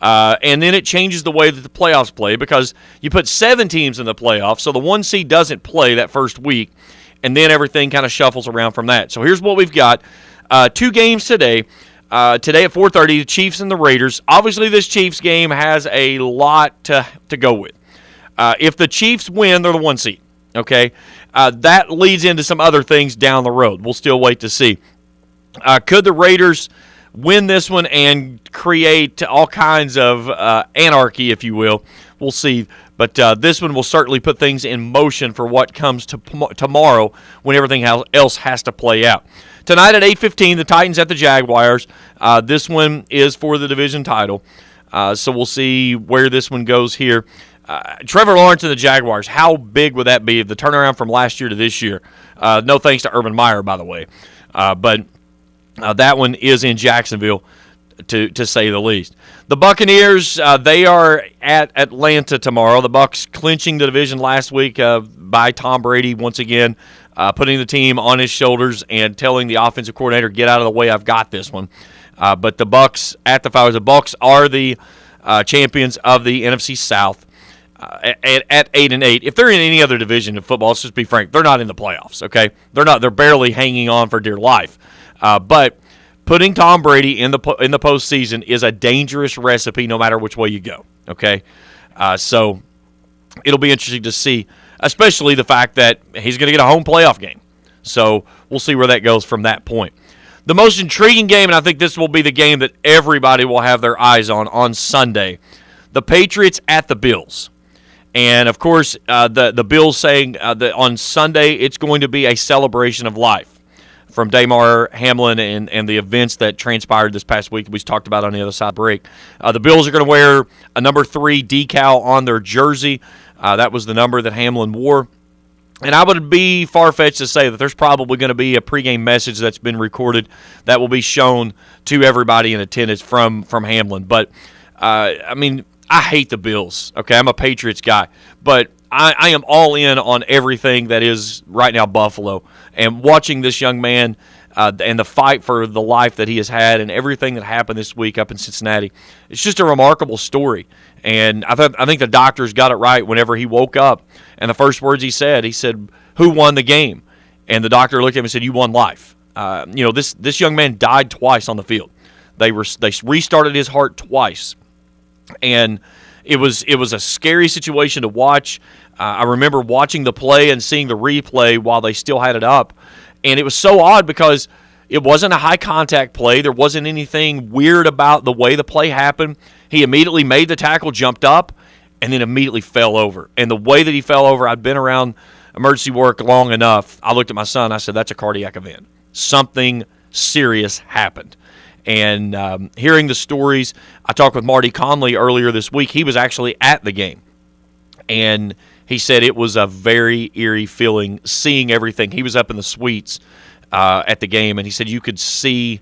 S5: and then it changes the way that the playoffs play because you put 7 teams in the playoffs, so the 1 seed doesn't play that first week, and then everything kind of shuffles around from that. So here's what we've got. 2 games today. Today at 4:30, the Chiefs and the Raiders. Obviously, this Chiefs game has a lot to go with. If the Chiefs win, they're the 1 seed. Okay, that leads into some other things down the road. We'll still wait to see. Could the Raiders win this one and create all kinds of anarchy, if you will? We'll see. But this one will certainly put things in motion for what comes to tomorrow when everything else has to play out. Tonight at 8:15, the Titans at the Jaguars. This one is for the division title. So we'll see where this one goes here. Trevor Lawrence and the Jaguars, how big would that be if the turnaround from last year to this year? No thanks to Urban Meyer, by the way. But that one is in Jacksonville, to say the least. The Buccaneers, they are at Atlanta tomorrow. The Bucs clinching the division last week by Tom Brady once again, putting the team on his shoulders and telling the offensive coordinator, get out of the way, I've got this one. But the Bucs at the Falcons. The Bucs are the champions of the NFC South at 8-8. If they're in any other division of football, let's just be frank, they're not in the playoffs, okay? They're not. They're barely hanging on for dear life. But putting Tom Brady in the postseason is a dangerous recipe no matter which way you go, okay? So it'll be interesting to see, especially the fact that he's going to get a home playoff game. So we'll see where that goes from that point. The most intriguing game, and I think this will be the game that everybody will have their eyes on Sunday, the Patriots at the Bills. And, of course, the Bills saying that on Sunday it's going to be a celebration of life from Damar Hamlin and the events that transpired this past week we talked about on the other side of the break. The Bills are going to wear a number 3 decal on their jersey. That was the number that Hamlin wore. And I would be far-fetched to say that there's probably going to be a pregame message that's been recorded that will be shown to everybody in attendance from Hamlin. But, I mean, I hate the Bills. Okay, I'm a Patriots guy. But I am all in on everything that is right now Buffalo. And watching this young man and the fight for the life that he has had and everything that happened this week up in Cincinnati, it's just a remarkable story. And I think the doctors got it right whenever he woke up. And the first words he said, who won the game? And the doctor looked at him and said, you won life. This young man died twice on the field. They restarted his heart twice. And it was a scary situation to watch. I remember watching the play and seeing the replay while they still had it up. And it was so odd because it wasn't a high-contact play. There wasn't anything weird about the way the play happened. He immediately made the tackle, jumped up, and then immediately fell over. And the way that he fell over, I'd been around emergency work long enough. I looked at my son. I said, that's a cardiac event. Something serious happened. And hearing the stories, I talked with Marty Conley earlier this week. He was actually at the game. And he said it was a very eerie feeling seeing everything. He was up in the suites at the game, and he said you could see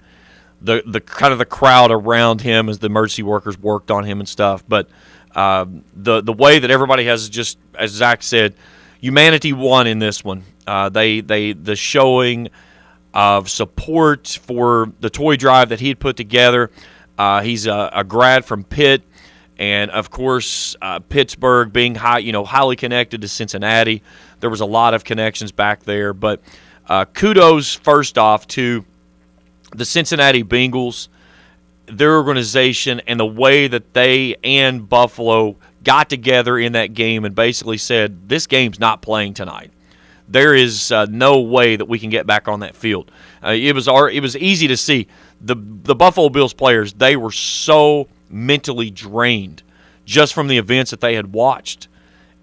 S5: the kind of the crowd around him as the emergency workers worked on him and stuff. But the way that everybody has, just as Zach said, humanity won in this one. The showing of support for the toy drive that he had put together. He's a grad from Pitt. And, of course, Pittsburgh being highly connected to Cincinnati. There was a lot of connections back there. But kudos, first off, to the Cincinnati Bengals, their organization, and the way that they and Buffalo got together in that game and basically said, this game's not playing tonight. There is no way that we can get back on that field. It was easy to see. The Buffalo Bills players, they were so mentally drained just from the events that they had watched.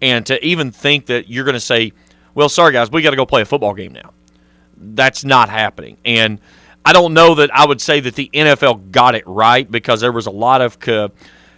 S5: And to even think that you're going to say, well, sorry, guys, we got to go play a football game now. That's not happening. And I don't know that I would say that the NFL got it right because there was a lot of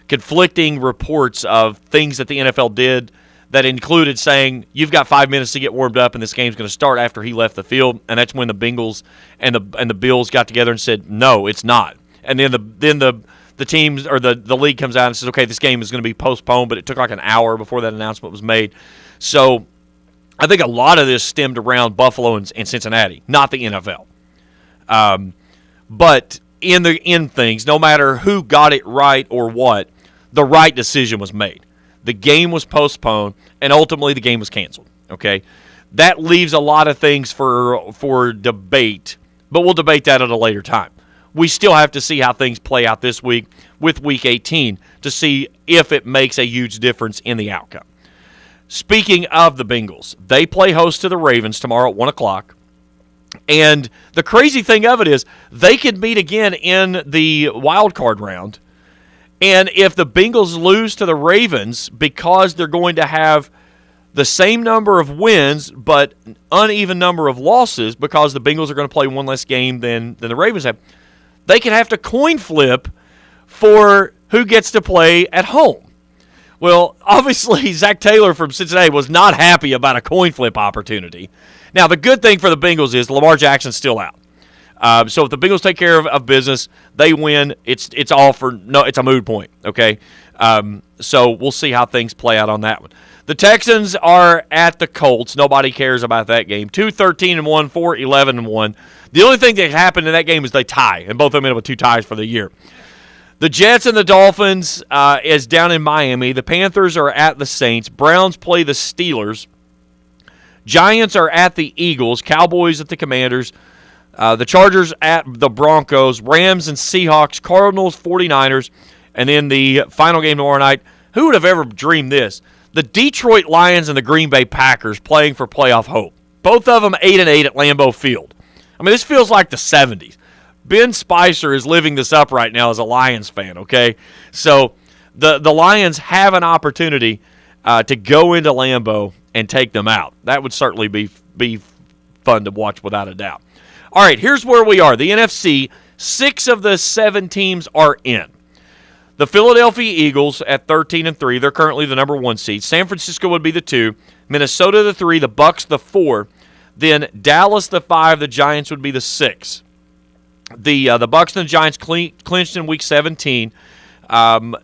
S5: conflicting reports of things that the NFL did that included saying you've got 5 minutes to get warmed up and this game's going to start after he left the field, and that's when the Bengals and the Bills got together and said no, it's not. And then the teams or the league comes out and says, okay, this game is going to be postponed, but it took like an hour before that announcement was made. So I think a lot of this stemmed around Buffalo and Cincinnati, not the NFL. But in the end things, no matter who got it right or what, the right decision was made. The game was postponed, and ultimately the game was canceled. Okay, that leaves a lot of things for debate, but we'll debate that at a later time. We still have to see how things play out this week with Week 18 to see if it makes a huge difference in the outcome. Speaking of the Bengals, they play host to the Ravens tomorrow at 1 o'clock. And the crazy thing of it is they could meet again in the wild card round. And if the Bengals lose to the Ravens because they're going to have the same number of wins but uneven number of losses because the Bengals are going to play one less game than the Ravens have, they could have to coin flip for who gets to play at home. Well, obviously, Zach Taylor from Cincinnati was not happy about a coin flip opportunity. Now, the good thing for the Bengals is Lamar Jackson's still out. So if the Bengals take care of business, they win. It's a moot point, okay? So we'll see how things play out on that one. The Texans are at the Colts. Nobody cares about that game. 2-13-1, 4-11-1. The only thing that happened in that game is they tie, and both of them ended up with 2 ties for the year. The Jets and the Dolphins is down in Miami. The Panthers are at the Saints. Browns play the Steelers. Giants are at the Eagles. Cowboys at the Commanders. The Chargers at the Broncos. Rams and Seahawks. Cardinals, 49ers. And then the final game tomorrow night. Who would have ever dreamed this? The Detroit Lions and the Green Bay Packers playing for playoff hope. Both of them 8-8 at Lambeau Field. I mean, this feels like the 70s. Ben Spicer is living this up right now as a Lions fan, okay? So the Lions have an opportunity to go into Lambeau and take them out. That would certainly be fun to watch without a doubt. All right, here's where we are. The NFC, 6 of the 7 teams are in. The Philadelphia Eagles at 13-3. They're currently the number 1 seed. San Francisco would be the 2. Minnesota the 3. The Bucs the 4. Then Dallas the 5. The Giants would be the 6. The Bucs and the Giants clinched in Week 17.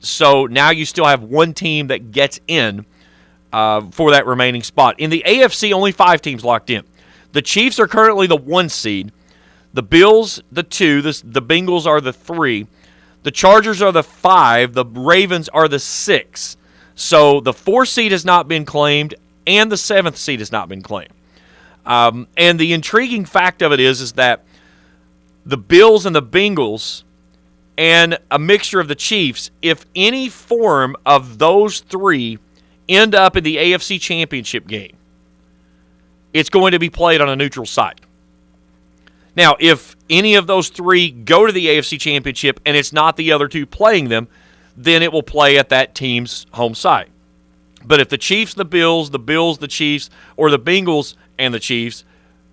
S5: So now you still have one team that gets in for that remaining spot. In the AFC, only 5 teams locked in. The Chiefs are currently the 1 seed. The Bills, the 2. The Bengals are the 3. The Chargers are the 5. The Ravens are the 6. So the 4 seed has not been claimed, and the 7th seed has not been claimed. And the intriguing fact of it is that the Bills and the Bengals and a mixture of the Chiefs, if any form of those 3 end up in the AFC Championship game, it's going to be played on a neutral site. Now, if any of those 3 go to the AFC Championship and it's not the other 2 playing them, then it will play at that team's home site. But if the Chiefs, the Bills, the Chiefs, or the Bengals and the Chiefs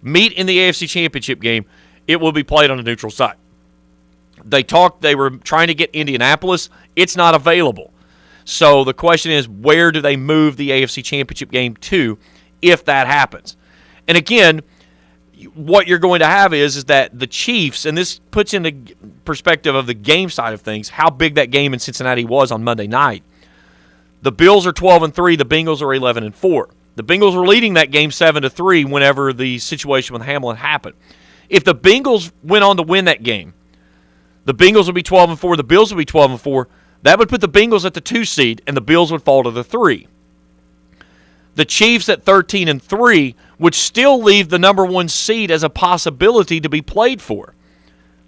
S5: meet in the AFC Championship game, it will be played on a neutral site. They were trying to get Indianapolis. It's not available. So the question is, where do they move the AFC Championship game to if that happens? And again, what you're going to have is that the Chiefs, and this puts into perspective of the game side of things, how big that game in Cincinnati was on Monday night. The Bills are 12-3. The Bengals are 11-4. The Bengals were leading that game 7-3 whenever the situation with Hamlin happened. If the Bengals went on to win that game, the Bengals would be 12-4. The Bills would be 12-4. That would put the Bengals at the 2 seed, and the Bills would fall to the 3. The Chiefs at 13-3 would still leave the number 1 seed as a possibility to be played for.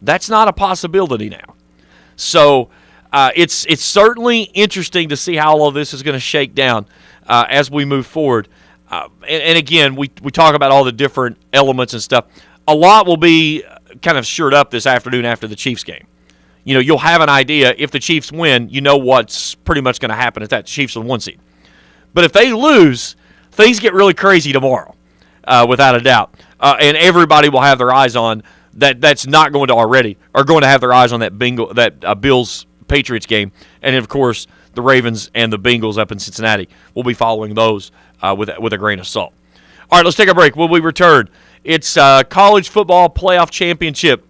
S5: That's not a possibility now. So it's certainly interesting to see how all of this is going to shake down as we move forward. And again, we talk about all the different elements and stuff. A lot will be kind of shored up this afternoon after the Chiefs game. You know, you'll have an idea. If the Chiefs win, you know what's pretty much going to happen. It's that the Chiefs are the 1 seed. But if they lose, things get really crazy tomorrow, without a doubt. And everybody will have their eyes on that's not going to already, are going to have their eyes on that Bills-Patriots game. And, of course, the Ravens and the Bengals up in Cincinnati. We'll be following those with a grain of salt. All right, let's take a break. When we return, it's college football playoff championship,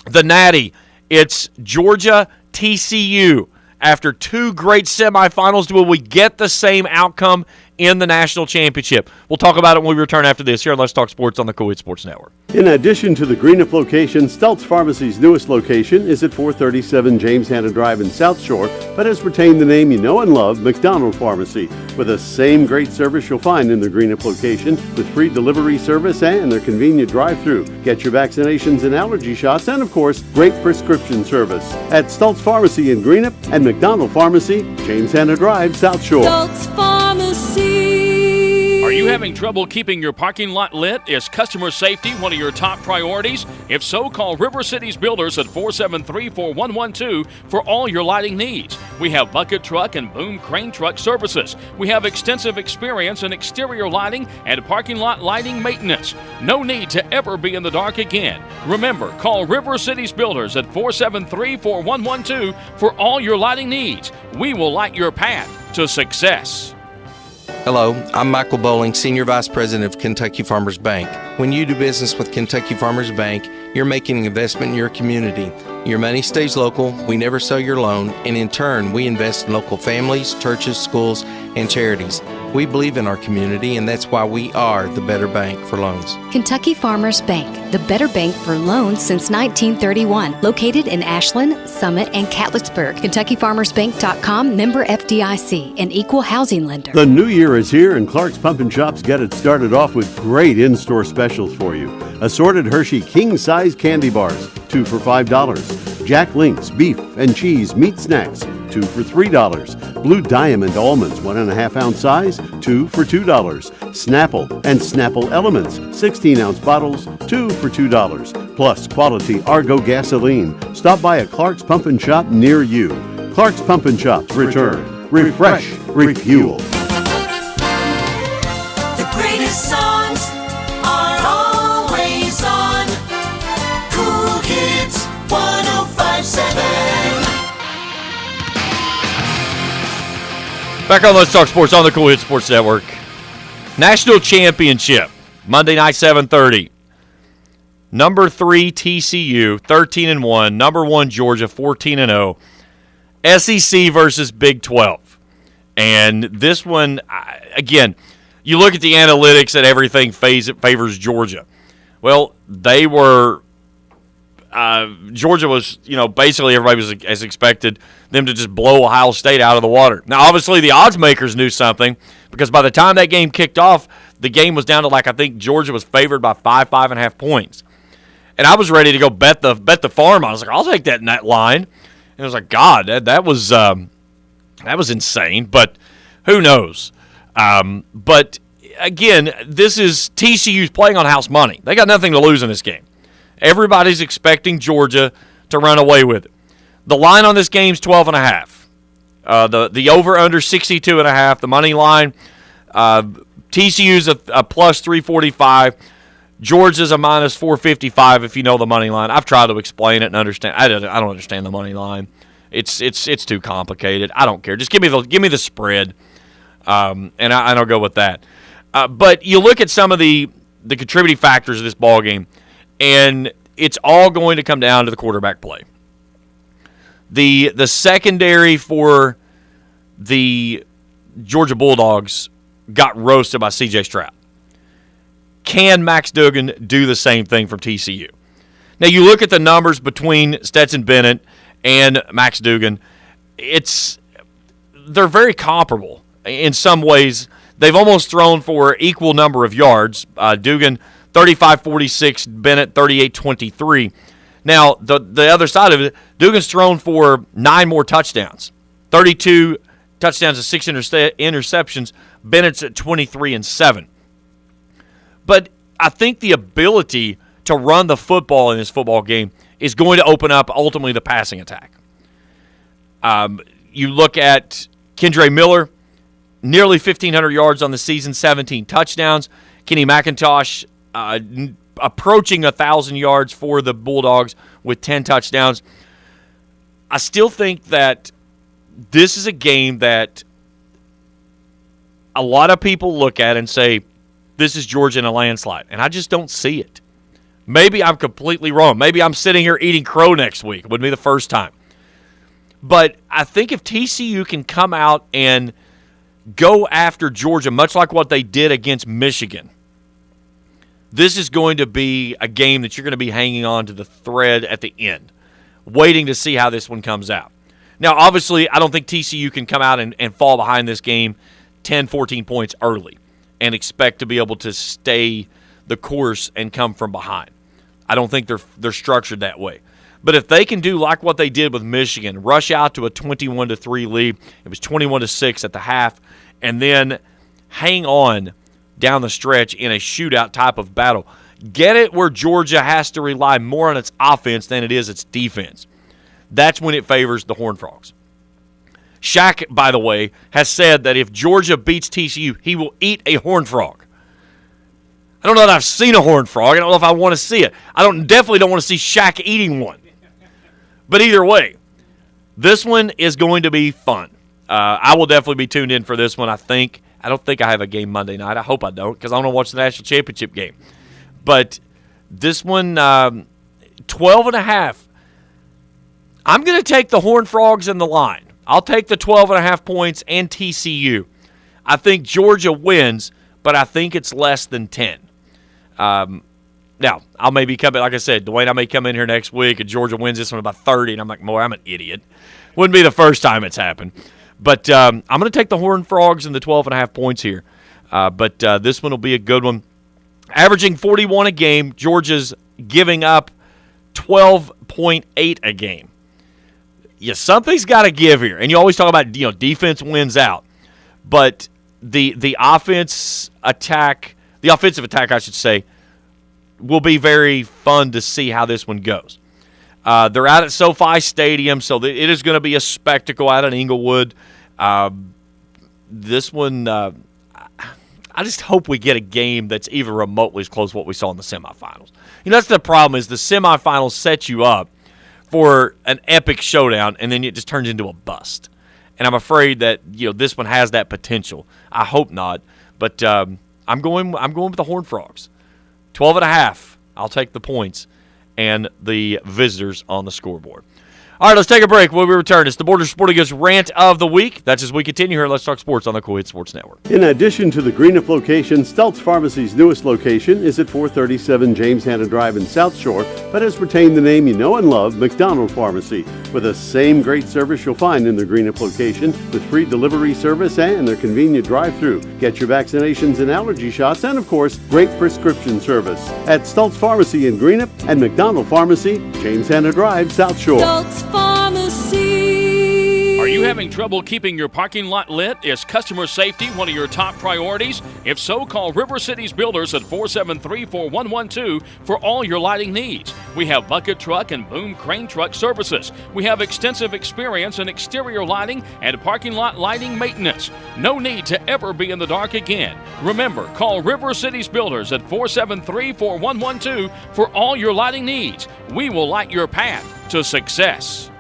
S5: the Natty. It's Georgia TCU. After 2 great semifinals, will we get the same outcome in the national championship? We'll talk about it when we return after this here on Let's Talk Sports on the Cool Hit Sports Network.
S1: In addition to the Greenup location, Stultz Pharmacy's newest location is at 437 James Hanna Drive in South Shore, but has retained the name you know and love, McDonald Pharmacy, with the same great service you'll find in the Greenup location, with free delivery service and their convenient drive-thru. Get your vaccinations and allergy shots, and of course, great prescription service at Stultz Pharmacy in Greenup and McDonald Pharmacy, James Hanna Drive, South Shore.
S6: Stultz Pharmacy.
S4: Are you having trouble keeping your parking lot lit? Is customer safety one of your top priorities? If so, call River Cities Builders at 473-4112 for all your lighting needs. We have bucket truck and boom crane truck services. We have extensive experience in exterior lighting and parking lot lighting maintenance. No need to ever be in the dark again. Remember, call River Cities Builders at 473-4112 for all your lighting needs. We will light your path to success.
S7: Hello, I'm Michael Bowling, Senior Vice President of Kentucky Farmers Bank. When you do business with Kentucky Farmers Bank, you're making an investment in your community. Your money stays local, we never sell your loan, and in turn, we invest in local families, churches, schools, and charities. We believe in our community, and that's why we are the better bank for loans.
S8: Kentucky Farmers Bank, the better bank for loans since 1931. Located in Ashland, Summit, and Catlettsburg. KentuckyFarmersBank.com, member FDIC, an equal housing lender.
S1: The new year is here, and Clark's Pumpkin Shops get it started off with great in-store specials for you. Assorted Hershey king-size candy bars, 2 for $5. Jack Link's beef and cheese meat snacks, 2 for $3. Blue Diamond almonds, 1.5 ounce size, 2 for $2. Snapple and Snapple Elements, 16-ounce bottles, 2 for $2. Plus quality Argo gasoline. Stop by a Clark's Pumpkin Shop near you. Clark's Pumpkin Shops return. Refresh, refuel.
S2: The greatest songs are always on Cool Kids 105.7.
S5: Back on Let's Talk Sports on the Cool Hit Sports Network. National Championship, Monday night, 7:30. Number 3 TCU, 13-1. Number 1 Georgia, 14-0. SEC versus Big 12. And this one, again, you look at the analytics and everything favors Georgia. Well, they were Georgia was, basically everybody was as expected them to just blow Ohio State out of the water. Now, obviously, the odds makers knew something because by the time that game kicked off, the game was down to I think Georgia was favored by 5.5 points. And I was ready to go bet the farm. I was like, I'll take that net line. And I was like, God, that was insane. But who knows? But again, this is TCU's playing on house money. They got nothing to lose in this game. Everybody's expecting Georgia to run away with it. The line on this game is 12.5. The over/under 62.5. The money line, TCU's a plus 345. Georgia's a minus 455. If you know the money line, I've tried to explain it and understand. I don't understand the money line. It's too complicated. I don't care. Just give me the spread, and I'll go with that. But you look at some of the contributing factors of this ball game. And it's all going to come down to the quarterback play. The secondary for the Georgia Bulldogs got roasted by C.J. Stroud. Can Max Duggan do the same thing from TCU? Now, you look at the numbers between Stetson Bennett and Max Duggan. They're very comparable in some ways. They've almost thrown for equal number of yards. Duggan 35-46, Bennett 38-23. Now, the other side of it, Duggan's thrown for 9 more touchdowns. 32 touchdowns and 6 interceptions. Bennett's at 23-7. But I think the ability to run the football in this football game is going to open up ultimately the passing attack. You look at Kendre Miller, nearly 1,500 yards on the season, 17 touchdowns. Kenny McIntosh, approaching 1,000 yards for the Bulldogs with 10 touchdowns. I still think that this is a game that a lot of people look at and say, this is Georgia in a landslide, and I just don't see it. Maybe I'm completely wrong. Maybe I'm sitting here eating crow next week. It wouldn't be the first time. But I think if TCU can come out and go after Georgia, much like what they did against Michigan, this is going to be a game that you're going to be hanging on to the thread at the end, waiting to see how this one comes out. Now, obviously, I don't think TCU can come out and fall behind this game 10, 14 points early and expect to be able to stay the course and come from behind. I don't think they're structured that way. But if they can do like what they did with Michigan, rush out to a 21-3 lead, it was 21-6 at the half, and then hang on down the stretch in a shootout type of battle, get it where Georgia has to rely more on its offense than it is its defense. That's when it favors the Horned Frogs. Shaq, by the way, has said that if Georgia beats TCU, he will eat a Horned Frog. I don't know that I've seen a Horned Frog. I don't know if I want to see it. Definitely don't want to see Shaq eating one. But either way, this one is going to be fun. I will definitely be tuned in for this one, I think. I don't think I have a game Monday night. I hope I don't, because I want to watch the national championship game. But this one, 12.5. I'm going to take the Horned Frogs in the line. I'll take the 12.5 points and TCU. I think Georgia wins, but I think it's less than 10. Now, I'll maybe come in, like I said, Dwayne, I may come in here next week and Georgia wins this one by 30, and I'm like, boy, I'm an idiot. Wouldn't be the first time it's happened. But I'm going to take the Horned Frogs and the 12.5 points here. But this one will be a good one. Averaging 41 a game, Georgia's giving up 12.8 a game. Yeah, something's got to give here. And you always talk about, defense wins out. But the offensive attack, I should say, will be very fun to see how this one goes. They're out at SoFi Stadium, so it is going to be a spectacle out in Inglewood. This one, I just hope we get a game that's even remotely as close to what we saw in the semifinals. That's the problem, is the semifinals set you up for an epic showdown, and then it just turns into a bust. And I'm afraid that this one has that potential. I hope not, but I'm going with the Horned Frogs. 12.5. I'll take the points and the visitors on the scoreboard. All right, let's take a break. When we return, it's the Border Sporting Goods Rant of the Week. That's as we continue here at Let's Talk Sports on the Cool Hit Sports Network.
S1: In addition to the Greenup location, Stultz Pharmacy's newest location is at 437 James Hanna Drive in South Shore, but has retained the name you know and love, McDonald Pharmacy, with the same great service you'll find in the Greenup location, with free delivery service and their convenient drive-thru. Get your vaccinations and allergy shots, and of course, great prescription service at Stultz Pharmacy in Greenup and McDonald Pharmacy, James Hanna Drive, South Shore.
S6: Stultz Pharmacy.
S4: Are you having trouble keeping your parking lot lit? Is customer safety one of your top priorities? If so, call River Cities Builders at 473-4112 for all your lighting needs. We have bucket truck and boom crane truck services. We have extensive experience in exterior lighting and parking lot lighting maintenance. No need to ever be in the dark again. Remember, call River Cities Builders at 473-4112 for all your lighting needs. We will light your path to success.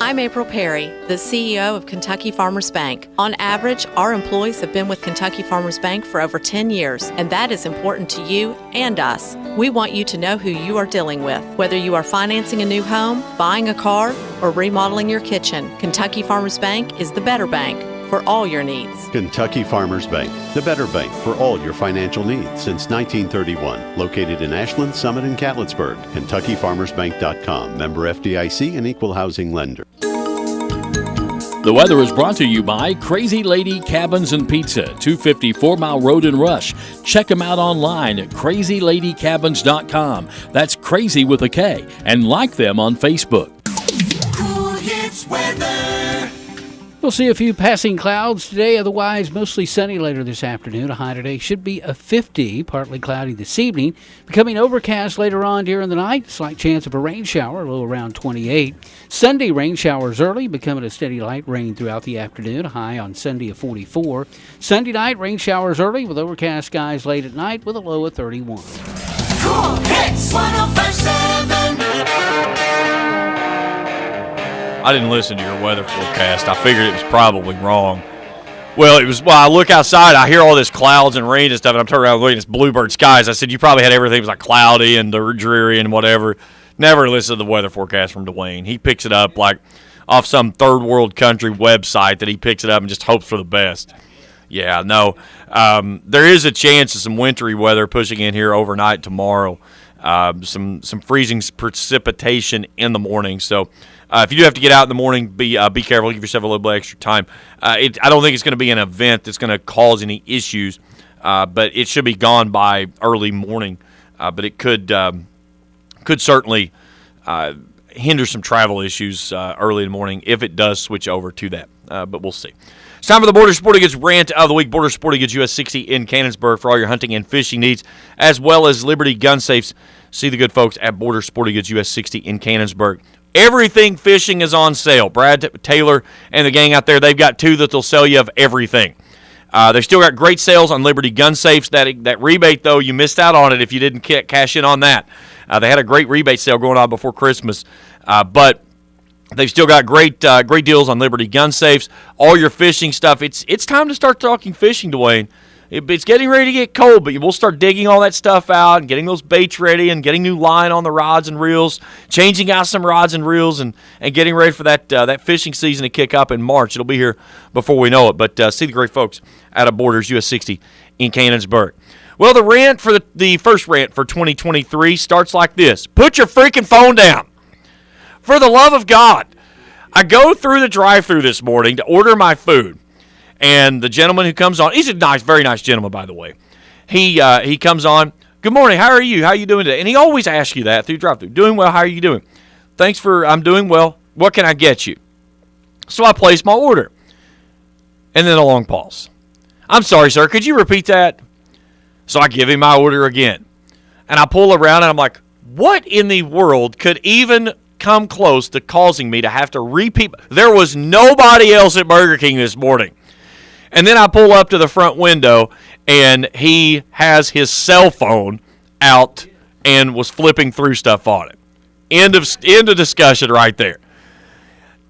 S10: I'm April Perry, the CEO of Kentucky Farmers Bank. On average, our employees have been with Kentucky Farmers Bank for over 10 years, and that is important to you and us. We want you to know who you are dealing with. Whether you are financing a new home, buying a car, or remodeling your kitchen, Kentucky Farmers Bank is the better bank for all your needs.
S1: Kentucky Farmers Bank, the better bank for all your financial needs since 1931. Located in Ashland, Summit, and Catlettsburg. KentuckyFarmersBank.com. Member FDIC and equal housing lender.
S4: The weather is brought to you by Crazy Lady Cabins and Pizza, 250 4 Mile Road in Rush. Check them out online at crazyladycabins.com. That's crazy with a K. And like them on Facebook.
S2: Cool Hits weather.
S11: We'll see a few passing clouds today, otherwise mostly sunny later this afternoon. A high today should be a 50, partly cloudy this evening. Becoming overcast later on during the night. Slight chance of a rain shower, a low around 28. Sunday, rain showers early, becoming a steady light rain throughout the afternoon. A high on Sunday of 44. Sunday night, rain showers early with overcast skies late at night with a low of 31.
S2: Cool Hits 105.7.
S5: I didn't listen to your weather forecast. I figured it was probably wrong. Well, I look outside, I hear all this clouds and rain and stuff, and I'm turning around looking at this bluebird skies. I said, you probably had everything was like cloudy and dreary and whatever. Never listen to the weather forecast from Dwayne. He picks it up like off some third world country website that he picks it up and just hopes for the best. Yeah, no. There is a chance of some wintry weather pushing in here overnight tomorrow. Some freezing precipitation in the morning. So if you do have to get out in the morning, be careful. Give yourself a little bit extra time. I don't think it's going to be an event that's going to cause any issues, but it should be gone by early morning. But it could certainly hinder some travel issues early in the morning if it does switch over to that. But we'll see. It's time for the Border Sporting Goods Rant of the Week. Border Sporting Goods US 60 in Cannonsburgh for all your hunting and fishing needs, as well as Liberty Gun Safes. See the good folks at Border Sporting Goods US 60 in Cannonsburgh. Everything fishing is on sale. Brad Taylor and the gang out there, they've got two that they'll sell you of everything. They've still got great sales on Liberty Gun Safes. That rebate, though, you missed out on it if you didn't cash in on that. They had a great rebate sale going on before Christmas, but they've still got great deals on Liberty Gun Safes. All your fishing stuff. It's time to start talking fishing, Dwayne. It's getting ready to get cold, but we'll start digging all that stuff out and getting those baits ready and getting new line on the rods and reels, changing out some rods and reels, and getting ready for that fishing season to kick up in March. It'll be here before we know it. But see the great folks out of Borders US 60 in Cannonsburgh. Well, the rant for the first rant for 2023 starts like this. Put your freaking phone down. For the love of God. I go through the drive-thru this morning to order my food. And the gentleman who comes on, he's a nice, very nice gentleman, by the way. He comes on, good morning, how are you? How are you doing today? And he always asks you that through drive-thru. Doing well, how are you doing? I'm doing well. What can I get you? So I place my order. And then a long pause. I'm sorry, sir, could you repeat that? So I give him my order again. And I pull around and I'm like, what in the world could even come close to causing me to have to repeat? There was nobody else at Burger King this morning. And then I pull up to the front window, and he has his cell phone out and was flipping through stuff on it. End of discussion right there.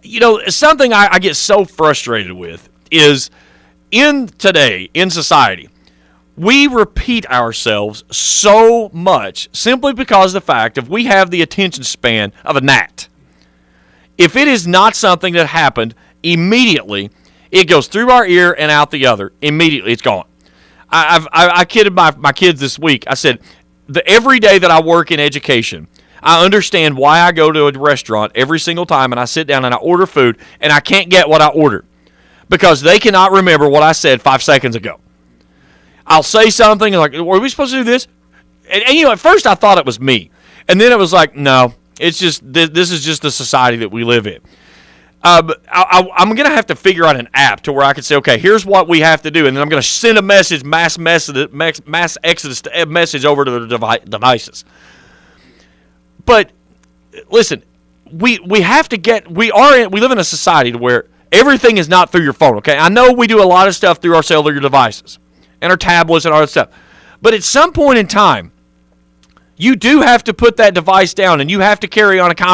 S5: You know, something I get so frustrated with is in society, we repeat ourselves so much simply because of the fact that we have the attention span of a gnat. If it is not something that happened immediately, it goes through our ear and out the other. Immediately, it's gone. I kidded my kids this week. I said, every day that I work in education, I understand why I go to a restaurant every single time and I sit down and I order food and I can't get what I ordered because they cannot remember what I said 5 seconds ago. I'll say something like, were we supposed to do this? And you know, at first I thought it was me. And then it was like, no, it's just this is just the society that we live in. I'm going to have to figure out an app to where I can say, okay, here's what we have to do. And then I'm going to send a mass exodus message over to the devices. But listen, we have to we live in a society to where everything is not through your phone, okay? I know we do a lot of stuff through our cellular devices and our tablets and all that stuff. But at some point in time, you do have to put that device down and you have to carry on a conversation.